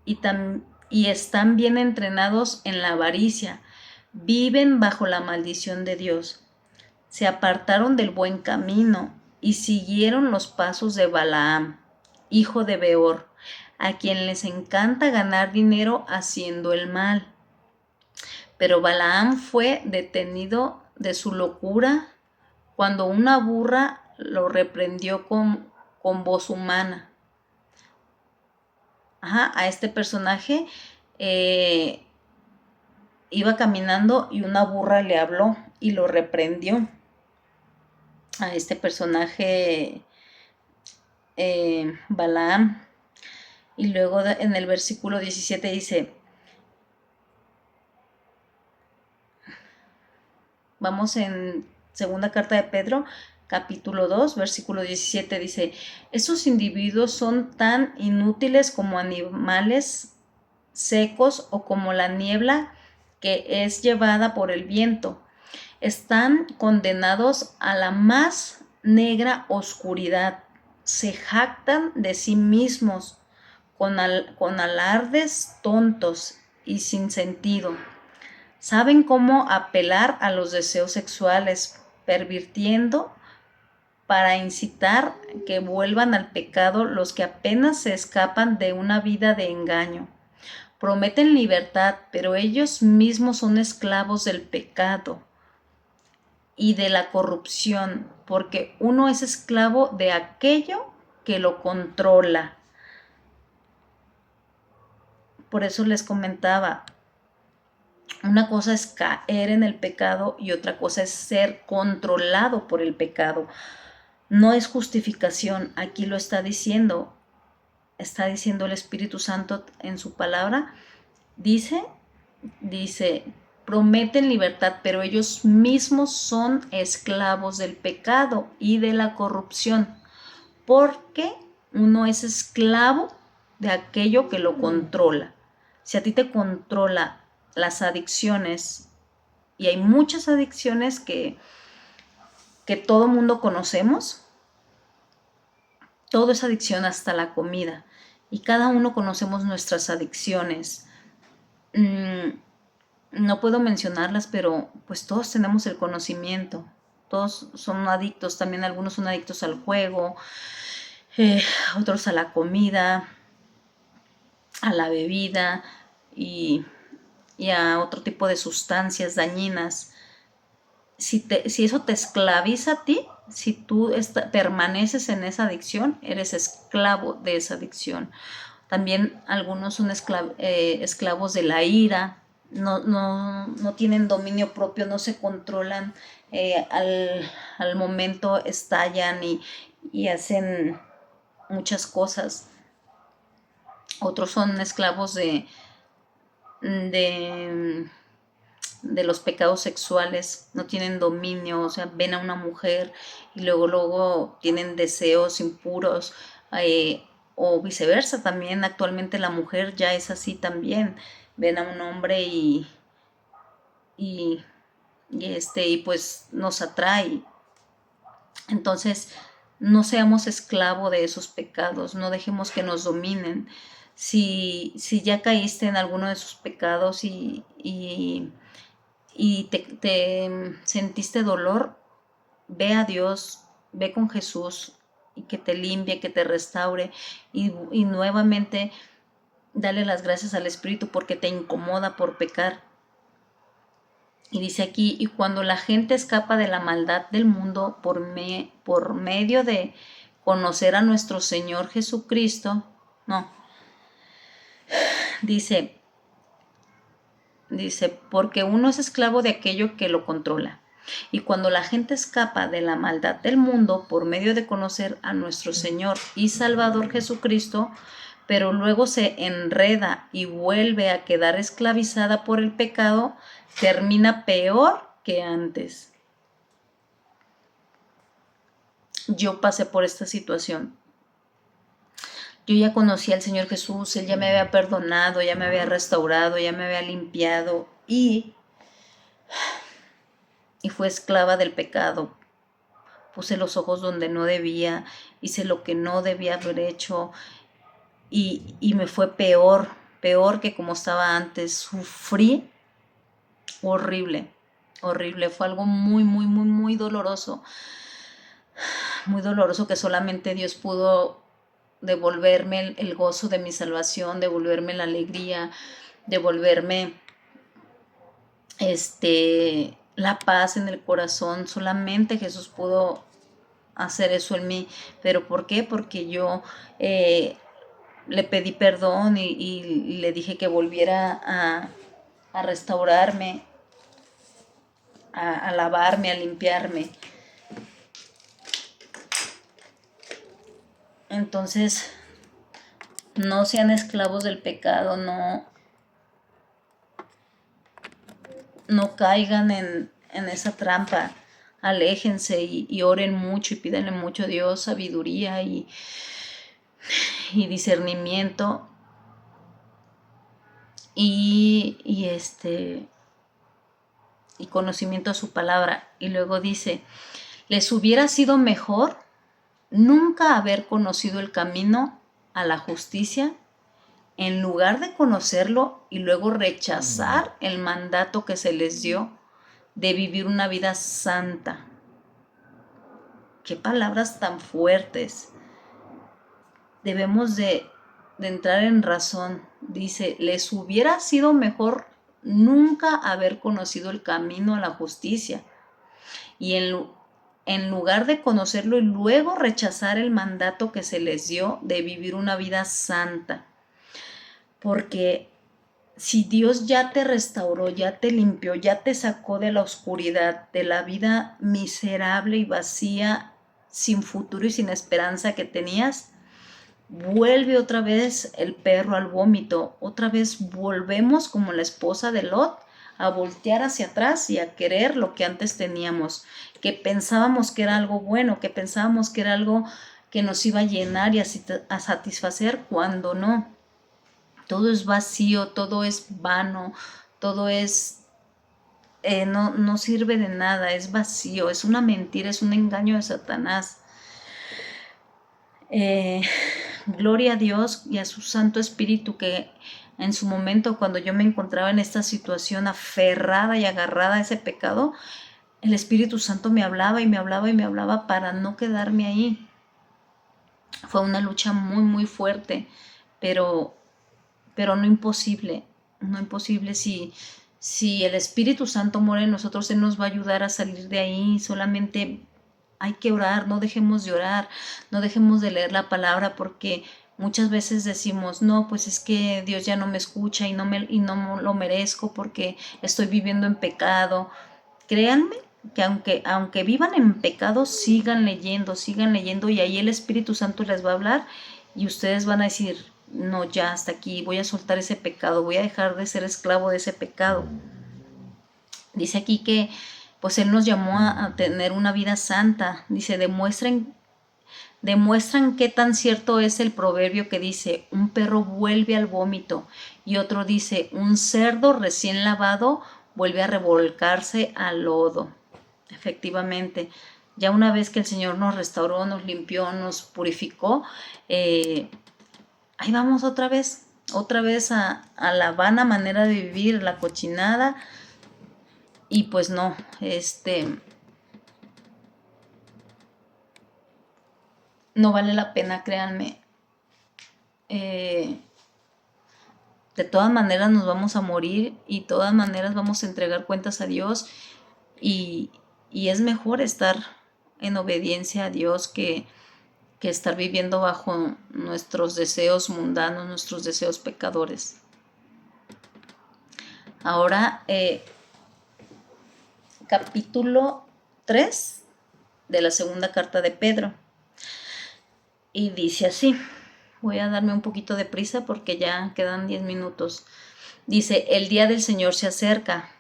y están bien entrenados en la avaricia. Viven bajo la maldición de Dios. Se apartaron del buen camino y siguieron los pasos de Balaam, hijo de Beor, a quien les encanta ganar dinero haciendo el mal. Pero Balaam fue detenido de su locura cuando una burra lo reprendió con voz humana. A este personaje iba caminando y una burra le habló y lo reprendió. A este personaje Balaam. Y luego en el versículo 17 dice, vamos en segunda carta de Pedro, capítulo 2, versículo 17, dice, esos individuos son tan inútiles como animales secos o como la niebla que es llevada por el viento. Están condenados a la más negra oscuridad. Se jactan de sí mismos con alardes tontos y sin sentido. Saben cómo apelar a los deseos sexuales, pervirtiendo para incitar que vuelvan al pecado los que apenas se escapan de una vida de engaño. Prometen libertad, pero ellos mismos son esclavos del pecado y de la corrupción, porque uno es esclavo de aquello que lo controla. Por eso les comentaba, una cosa es caer en el pecado y otra cosa es ser controlado por el pecado. No es justificación, aquí lo está diciendo el Espíritu Santo en su palabra. Dice, prometen libertad, pero ellos mismos son esclavos del pecado y de la corrupción, porque uno es esclavo de aquello que lo controla. Si a ti te controla las adicciones, y hay muchas adicciones que todo mundo conocemos, todo es adicción hasta la comida, y cada uno conocemos nuestras adicciones. No puedo mencionarlas, pero pues todos tenemos el conocimiento, todos son adictos, también algunos son adictos al juego, otros a la comida, a la bebida y a otro tipo de sustancias dañinas. si eso te esclaviza a ti, si tú permaneces en esa adicción, eres esclavo de esa adicción. También algunos son esclavos de la ira, no tienen dominio propio, no se controlan, al momento estallan y hacen muchas cosas. Otros son esclavos de, de los pecados sexuales, no tienen dominio, o sea, ven a una mujer y luego tienen deseos impuros, o viceversa también. Actualmente la mujer ya es así también, ven a un hombre y, y pues nos atrae. Entonces, no seamos esclavos de esos pecados, no dejemos que nos dominen. Si ya caíste en alguno de esos pecados y te sentiste dolor, ve a Dios, ve con Jesús y que te limpie, que te restaure y nuevamente dale las gracias al Espíritu porque te incomoda por pecar. Y dice aquí, y cuando la gente escapa de la maldad del mundo por medio de conocer a nuestro Señor Jesucristo, no, dice, porque uno es esclavo de aquello que lo controla. Y cuando la gente escapa de la maldad del mundo por medio de conocer a nuestro Señor y Salvador Jesucristo, pero luego se enreda y vuelve a quedar esclavizada por el pecado, termina peor que antes. Yo pasé por esta situación. Yo ya conocí al Señor Jesús, Él ya me había perdonado, ya me había restaurado, ya me había limpiado y fue esclava del pecado. Puse los ojos donde no debía, hice lo que no debía haber hecho y me fue peor que como estaba antes. Sufrí horrible, horrible. Fue algo muy, muy, muy, muy doloroso que solamente Dios pudo devolverme el gozo de mi salvación, devolverme la alegría, devolverme la paz en el corazón. Solamente Jesús pudo hacer eso en mí. ¿Pero por qué? Porque yo le pedí perdón y le dije que volviera a restaurarme, a lavarme, a limpiarme. Entonces, no sean esclavos del pecado, no caigan en esa trampa. Aléjense y oren mucho y pídanle mucho a Dios sabiduría y discernimiento y conocimiento a su palabra. Y luego dice, les hubiera sido mejor nunca haber conocido el camino a la justicia en lugar de conocerlo y luego rechazar el mandato que se les dio de vivir una vida santa. Qué palabras tan fuertes. Debemos de entrar en razón. Dice, les hubiera sido mejor nunca haber conocido el camino a la justicia y en lugar de conocerlo y luego rechazar el mandato que se les dio de vivir una vida santa. Porque si Dios ya te restauró, ya te limpió, ya te sacó de la oscuridad, de la vida miserable y vacía, sin futuro y sin esperanza que tenías, vuelve otra vez el perro al vómito, otra vez volvemos como la esposa de Lot a voltear hacia atrás y a querer lo que antes teníamos, que pensábamos que era algo bueno, que pensábamos que era algo que nos iba a llenar y a satisfacer, cuando no. Todo es vacío, todo es vano, todo es, no sirve de nada, es vacío, es una mentira, es un engaño de Satanás. Gloria a Dios y a su Santo Espíritu, que en su momento, cuando yo me encontraba en esta situación aferrada y agarrada a ese pecado, el Espíritu Santo me hablaba y me hablaba y me hablaba para no quedarme ahí. Fue una lucha muy, muy fuerte, pero no imposible. No imposible Si el Espíritu Santo mora en nosotros, Él nos va a ayudar a salir de ahí. Solamente hay que orar, no dejemos de orar, no dejemos de leer la palabra, porque muchas veces decimos, no, pues es que Dios ya no me escucha y no lo merezco porque estoy viviendo en pecado. Créanme que aunque vivan en pecado, sigan leyendo y ahí el Espíritu Santo les va a hablar y ustedes van a decir, no, ya hasta aquí, voy a soltar ese pecado, voy a dejar de ser esclavo de ese pecado. Dice aquí que pues Él nos llamó a tener una vida santa. Dice, demuestran qué tan cierto es el proverbio que dice, un perro vuelve al vómito, y otro dice, un cerdo recién lavado vuelve a revolcarse al lodo. Efectivamente, ya una vez que el Señor nos restauró, nos limpió, nos purificó, ahí vamos otra vez a la vana manera de vivir, la cochinada, y pues no, no vale la pena, créanme. De todas maneras nos vamos a morir y de todas maneras vamos a entregar cuentas a Dios y, y es mejor estar en obediencia a Dios que estar viviendo bajo nuestros deseos mundanos, nuestros deseos pecadores. Ahora, capítulo 3 de la segunda carta de Pedro. Y dice así, voy a darme un poquito de prisa porque ya quedan 10 minutos. Dice, el día del Señor se acerca.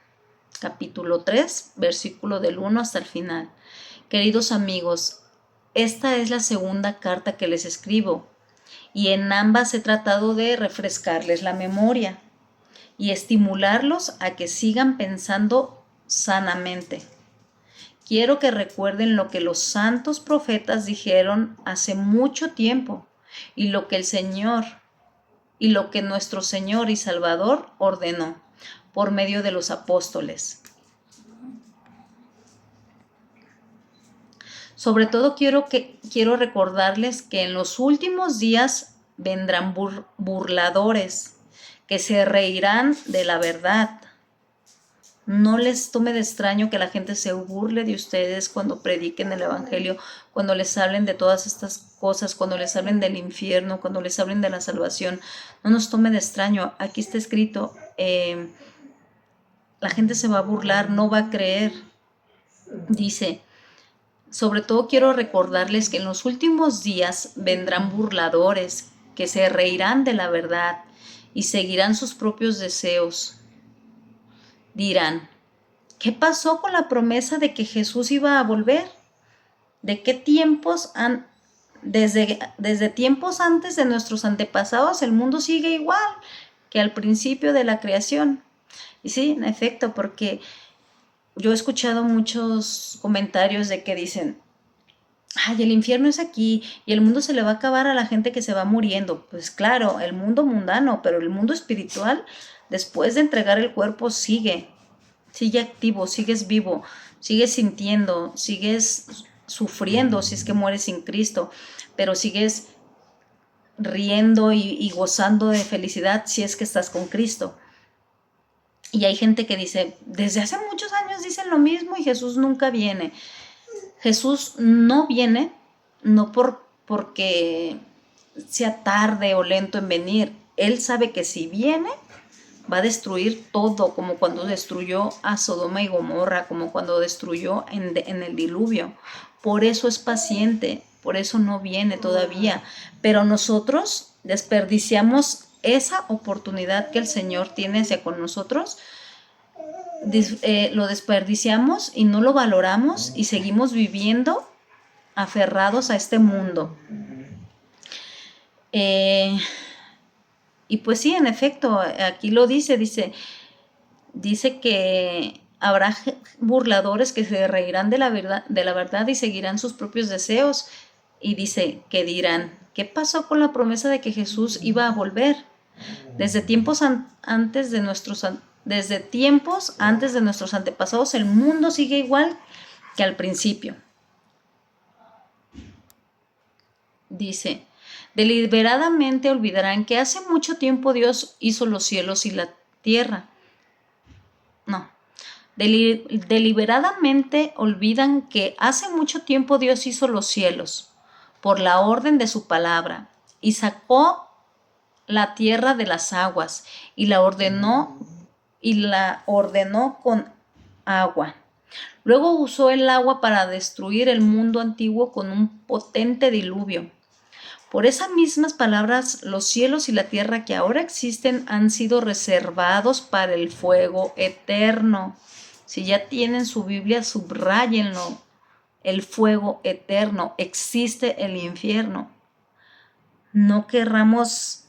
Capítulo 3, versículo del 1 hasta el final. Queridos amigos, esta es la segunda carta que les escribo, y en ambas he tratado de refrescarles la memoria y estimularlos a que sigan pensando sanamente. Quiero que recuerden lo que los santos profetas dijeron hace mucho tiempo y lo que el Señor y lo que nuestro Señor y Salvador ordenó por medio de los apóstoles. Sobre todo quiero recordarles que en los últimos días vendrán burladores que se reirán de la verdad. No les tome de extraño que la gente se burle de ustedes cuando prediquen el Evangelio, cuando les hablen de todas estas cosas, cuando les hablen del infierno, cuando les hablen de la salvación. No nos tome de extraño. Aquí está escrito, la gente se va a burlar, no va a creer. Dice, sobre todo quiero recordarles que en los últimos días vendrán burladores que se reirán de la verdad y seguirán sus propios deseos. Dirán, ¿qué pasó con la promesa de que Jesús iba a volver? ¿De qué tiempos desde tiempos antes de nuestros antepasados el mundo sigue igual que al principio de la creación? Y sí, en efecto, porque yo he escuchado muchos comentarios de que dicen, ay, el infierno es aquí y el mundo se le va a acabar a la gente que se va muriendo. Pues claro, el mundo mundano, pero el mundo espiritual, después de entregar el cuerpo, sigue activo, sigues vivo, sigues sintiendo, sigues sufriendo si es que mueres sin Cristo, pero sigues riendo y gozando de felicidad si es que estás con Cristo. Y hay gente que dice, desde hace muchos años dicen lo mismo y Jesús nunca viene. Jesús no viene, no porque sea tarde o lento en venir. Él sabe que si viene, va a destruir todo, como cuando destruyó a Sodoma y Gomorra, como cuando destruyó en el diluvio. Por eso es paciente, por eso no viene todavía. Pero nosotros desperdiciamos esa oportunidad que el Señor tiene hacia con nosotros, lo desperdiciamos y no lo valoramos y seguimos viviendo aferrados a este mundo. Y pues sí, en efecto, aquí lo dice que habrá burladores que se reirán de la verdad y seguirán sus propios deseos. Y dice que dirán, ¿qué pasó con la promesa de que Jesús iba a volver? Desde tiempos antes de nuestros antepasados, el mundo sigue igual que al principio. Dice, deliberadamente olvidarán que hace mucho tiempo Dios hizo los cielos y la tierra. no, deliberadamente olvidan que hace mucho tiempo Dios hizo los cielos por la orden de su palabra y sacó la tierra de las aguas y la ordenó con agua. Luego usó el agua para destruir el mundo antiguo con un potente diluvio. Por esas mismas palabras, los cielos y la tierra que ahora existen han sido reservados para el fuego eterno. Si ya tienen su Biblia, subrayenlo. El fuego eterno. Existe el infierno. No querramos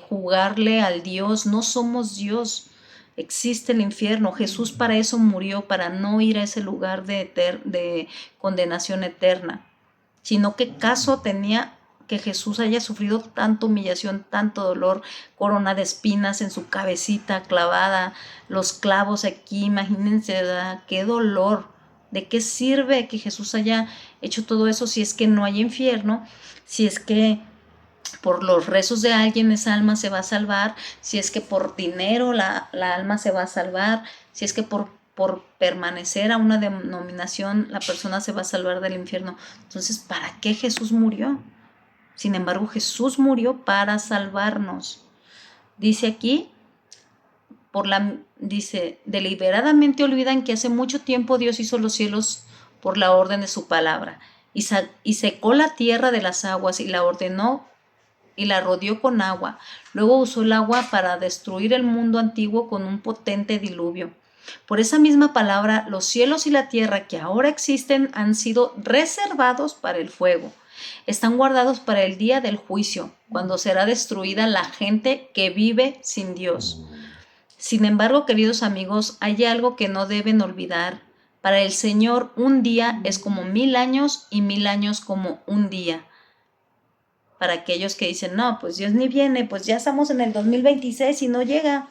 jugarle al Dios. No somos Dios. Existe el infierno. Jesús para eso murió, para no ir a ese lugar de condenación eterna. Sino qué caso tenía que Jesús haya sufrido tanta humillación, tanto dolor, corona de espinas en su cabecita clavada, los clavos aquí, imagínense, ¿verdad? Qué dolor. ¿De qué sirve que Jesús haya hecho todo eso si es que no hay infierno? Si es que por los rezos de alguien esa alma se va a salvar, si es que por dinero la alma se va a salvar, si es que por permanecer a una denominación la persona se va a salvar del infierno. Entonces, ¿para qué Jesús murió? Sin embargo, Jesús murió para salvarnos. Dice aquí, deliberadamente olvidan que hace mucho tiempo Dios hizo los cielos por la orden de su palabra y secó la tierra de las aguas y la ordenó y la rodeó con agua. Luego usó el agua para destruir el mundo antiguo con un potente diluvio. Por esa misma palabra, los cielos y la tierra que ahora existen han sido reservados para el fuego. Están guardados para el día del juicio, cuando será destruida la gente que vive sin Dios. Sin embargo, queridos amigos, hay algo que no deben olvidar. Para el Señor, un día es como 1000 años y 1000 años como un día. Para aquellos que dicen, no, pues Dios ni viene, pues ya estamos en el 2026 y no llega.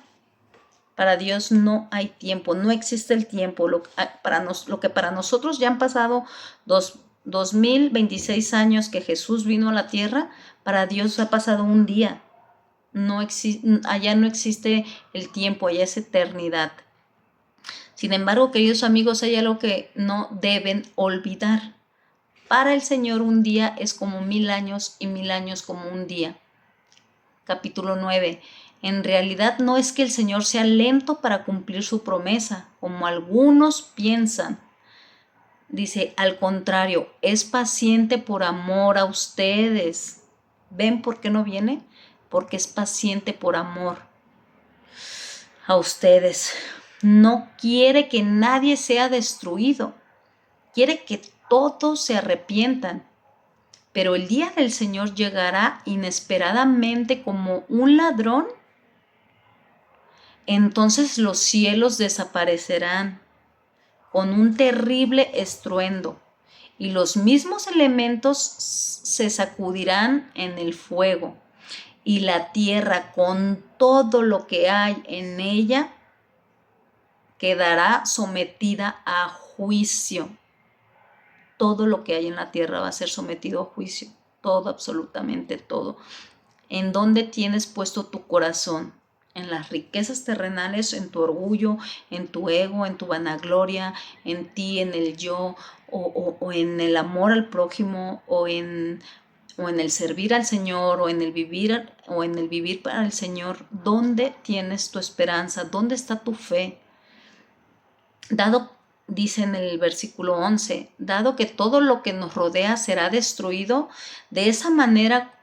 Para Dios no hay tiempo, no existe el tiempo. Lo que para nosotros ya han pasado 2026 años que Jesús vino a la tierra, para Dios ha pasado un día. Allá no existe el tiempo, allá es eternidad. Sin embargo, queridos amigos, hay algo que no deben olvidar. Para el Señor un día es como 1000 años y 1000 años como un día. Capítulo 9. En realidad no es que el Señor sea lento para cumplir su promesa, como algunos piensan. Dice, al contrario, es paciente por amor a ustedes. ¿Ven por qué no viene? Porque es paciente por amor a ustedes. No quiere que nadie sea destruido. Quiere que todos se arrepientan. Pero el día del Señor llegará inesperadamente como un ladrón. Entonces los cielos desaparecerán con un terrible estruendo y los mismos elementos se sacudirán en el fuego y la tierra con todo lo que hay en ella quedará sometida a juicio. Todo lo que hay en la tierra va a ser sometido a juicio, todo, absolutamente todo. ¿En dónde tienes puesto tu corazón? ¿En las riquezas terrenales, en tu orgullo, en tu ego, en tu vanagloria, en ti, en el yo, o en el amor al prójimo, o en el servir al Señor, o en el vivir para el Señor? ¿Dónde tienes tu esperanza? ¿Dónde está tu fe? Dice en el versículo 11, dado que todo lo que nos rodea será destruido, de esa manera,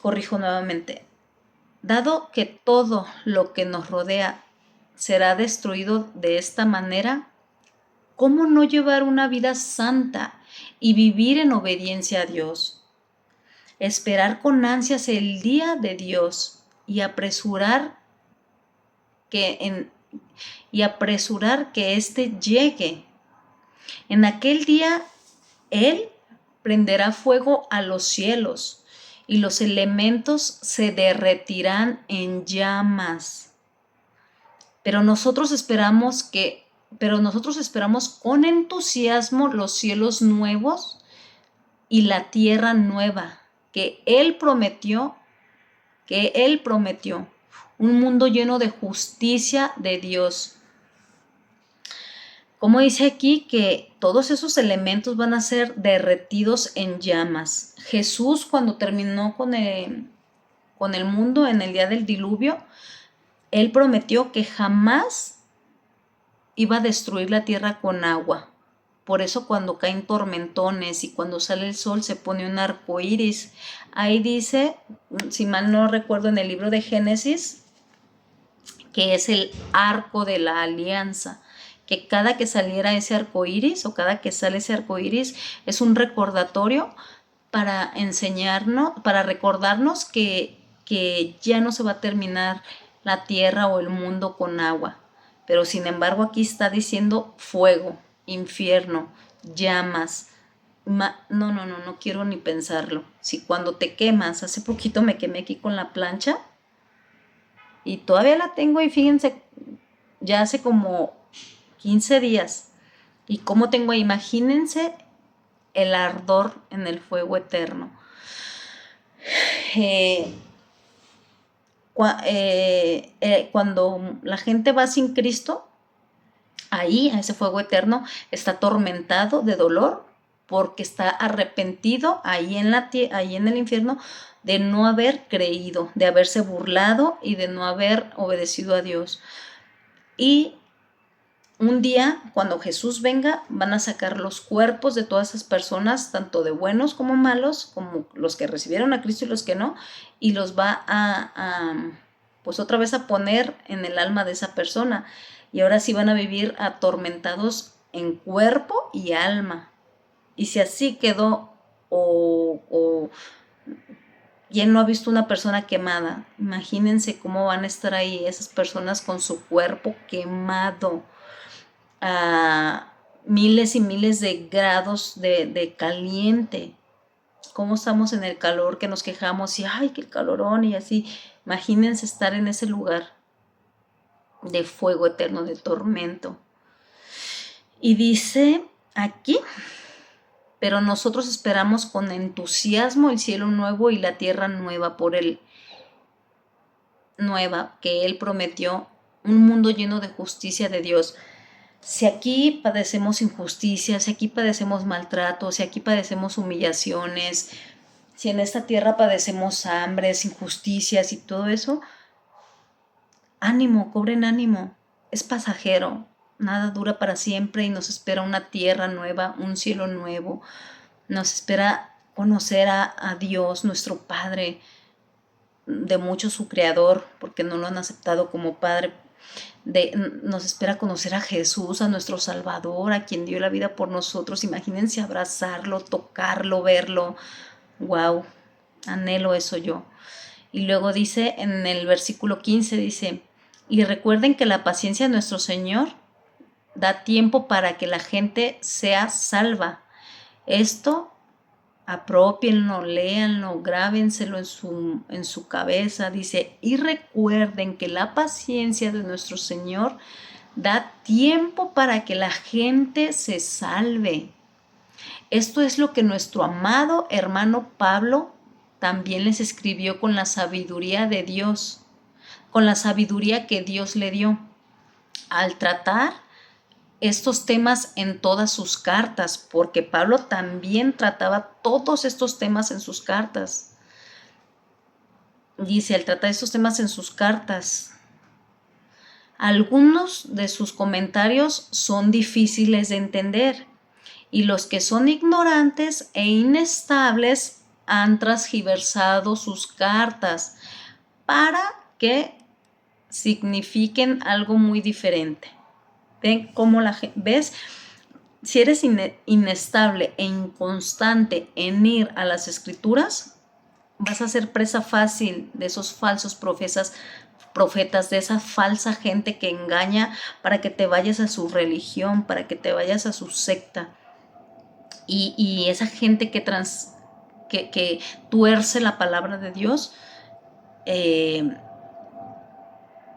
corrijo nuevamente, dado que todo lo que nos rodea será destruido de esta manera, ¿cómo no llevar una vida santa y vivir en obediencia a Dios? Esperar con ansias el día de Dios y apresurar que éste llegue. En aquel día Él prenderá fuego a los cielos y los elementos se derretirán en llamas. Pero nosotros esperamos con entusiasmo los cielos nuevos y la tierra nueva que Él prometió. un mundo lleno de justicia de Dios. Como dice aquí que todos esos elementos van a ser derretidos en llamas. Jesús, cuando terminó con el mundo en el día del diluvio, Él prometió que jamás iba a destruir la tierra con agua. Por eso cuando caen tormentones y cuando sale el sol se pone un arco iris. Ahí dice, si mal no recuerdo, en el libro de Génesis, que es el arco de la alianza, que cada que saliera ese arco iris o cada que sale ese arco iris es un recordatorio para enseñarnos, para recordarnos que ya no se va a terminar la tierra o el mundo con agua. Pero sin embargo aquí está diciendo fuego, infierno, llamas. No quiero ni pensarlo. Si cuando te quemas, hace poquito me quemé aquí con la plancha y todavía la tengo y fíjense, ya hace como 15 días. Y cómo tengo, imagínense el ardor en el fuego eterno. Cuando la gente va sin Cristo, ahí, a ese fuego eterno, está atormentado de dolor porque está arrepentido ahí en el infierno de no haber creído, de haberse burlado y de no haber obedecido a Dios. Y un día, cuando Jesús venga, van a sacar los cuerpos de todas esas personas, tanto de buenos como malos, como los que recibieron a Cristo y los que no, y los va pues otra vez a poner en el alma de esa persona. Y ahora sí van a vivir atormentados en cuerpo y alma. Y si así quedó, ¿quién no ha visto una persona quemada? Imagínense cómo van a estar ahí esas personas con su cuerpo quemado a miles y miles de grados de caliente. Cómo estamos en el calor, que nos quejamos y ¡ay, qué calorón! Y así, imagínense estar en ese lugar de fuego eterno, de tormento. Y dice aquí, pero nosotros esperamos con entusiasmo el cielo nuevo y la tierra nueva que Él prometió, un mundo lleno de justicia de Dios. Si aquí padecemos injusticia, si aquí padecemos maltrato, si aquí padecemos humillaciones, si en esta tierra padecemos hambres, injusticias y todo eso, ánimo, cobren ánimo, es pasajero, nada dura para siempre y nos espera una tierra nueva, un cielo nuevo, nos espera conocer a Dios, nuestro Padre, de muchos su Creador, porque no lo han aceptado como Padre. Nos espera conocer a Jesús, a nuestro Salvador, a quien dio la vida por nosotros. Imagínense abrazarlo, tocarlo, verlo. Wow, anhelo eso yo. Y luego dice en el versículo 15, dice, y recuerden que la paciencia de nuestro Señor da tiempo para que la gente sea salva. Esto apropienlo, léanlo, grábenselo en su cabeza. Dice, y recuerden que la paciencia de nuestro Señor da tiempo para que la gente se salve. Esto es lo que nuestro amado hermano Pablo también les escribió con la sabiduría de Dios, con la sabiduría que Dios le dio al tratar estos temas en todas sus cartas, porque Pablo también trataba todos estos temas en sus cartas. Dice, al tratar estos temas en sus cartas, algunos de sus comentarios son difíciles de entender y los que son ignorantes e inestables han transgiversado sus cartas para que signifiquen algo muy diferente. ¿Ven cómo ves? Si eres inestable e inconstante en ir a las escrituras, vas a ser presa fácil de esos falsos profetas, de esa falsa gente que engaña para que te vayas a su religión, para que te vayas a su secta. Y esa gente que tuerce la palabra de Dios,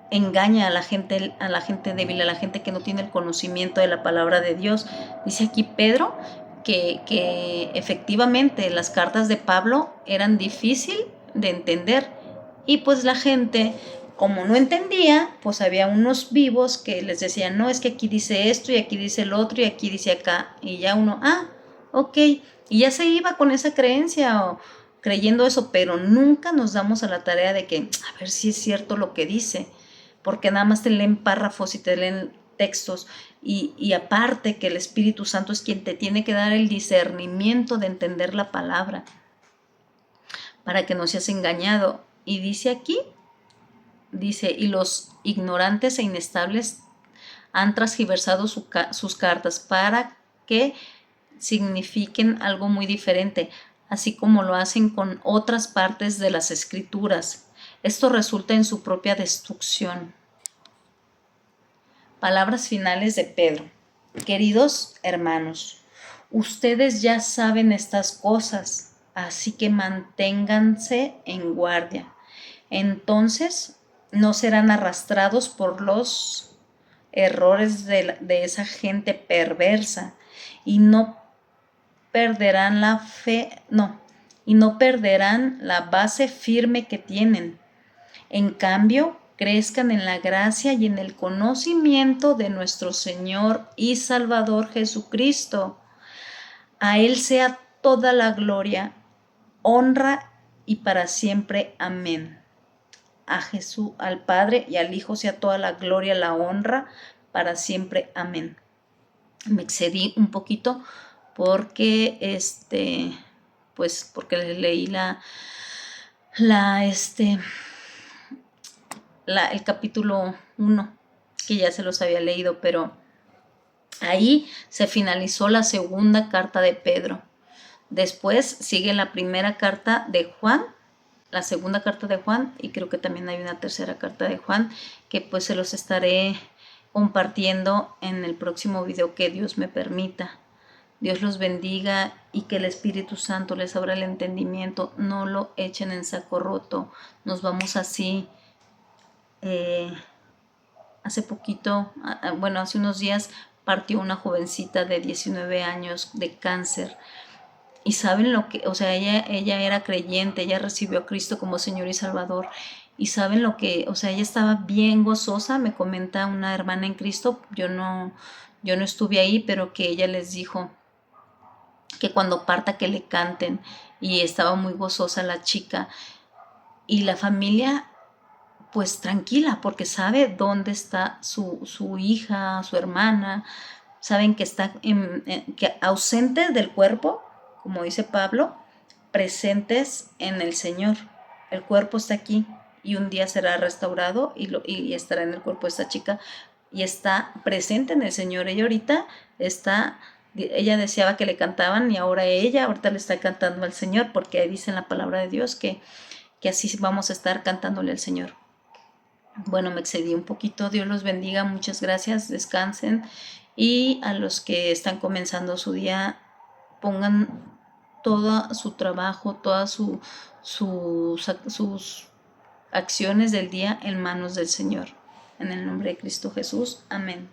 engaña a la gente débil, a la gente que no tiene el conocimiento de la palabra de Dios. Dice aquí Pedro que efectivamente las cartas de Pablo eran difíciles de entender y pues la gente como no entendía, pues había unos vivos que les decían, no, es que aquí dice esto y aquí dice el otro y aquí dice acá. Y ya uno, ok. Y ya se iba con esa creencia o creyendo eso, pero nunca nos damos a la tarea de que, a ver si es cierto lo que dice, porque nada más te leen párrafos y te leen textos. Y aparte que el Espíritu Santo es quien te tiene que dar el discernimiento de entender la palabra para que no seas engañado. Y dice aquí, dice, y los ignorantes e inestables han transgiversado sus cartas para que signifiquen algo muy diferente, así como lo hacen con otras partes de las escrituras. Esto resulta en su propia destrucción. Palabras finales de Pedro. Queridos hermanos, ustedes ya saben estas cosas, así que manténganse en guardia. Entonces no serán arrastrados por los errores de esa gente perversa y no perderán la fe, y no perderán la base firme que tienen. En cambio, crezcan en la gracia y en el conocimiento de nuestro Señor y Salvador Jesucristo. A Él sea toda la gloria, honra y para siempre. Amén. A Jesús, al Padre y al Hijo sea toda la gloria, la honra para siempre. Amén. Me excedí un poquito porque pues porque leí el capítulo 1, que ya se los había leído, pero ahí se finalizó la segunda carta de Pedro. Después sigue la primera carta de Juan, la segunda carta de Juan, y creo que también hay una tercera carta de Juan, que pues se los estaré compartiendo en el próximo video que Dios me permita. Dios los bendiga y que el Espíritu Santo les abra el entendimiento. No lo echen en saco roto. Nos vamos así. Hace poquito, bueno, hace unos días partió una jovencita de 19 años de cáncer. Y saben lo que, o sea, ella era creyente, ella recibió a Cristo como Señor y Salvador. Y saben lo que, o sea, ella estaba bien gozosa, me comenta una hermana en Cristo, yo no estuve ahí, pero que ella les dijo que cuando parta que le canten, y estaba muy gozosa la chica. Y la familia pues tranquila, porque sabe dónde está su hija, su hermana, saben que está que ausentes del cuerpo, como dice Pablo, presentes en el Señor. El cuerpo está aquí y un día será restaurado y estará en el cuerpo de esta chica y está presente en el Señor. Ella deseaba que le cantaban y ahorita le está cantando al Señor, porque dice en la palabra de Dios que así vamos a estar cantándole al Señor. Bueno, me excedí un poquito. Dios los bendiga, muchas gracias, descansen. Y a los que están comenzando su día, pongan todo su trabajo, todas sus acciones del día en manos del Señor. En el nombre de Cristo Jesús. Amén.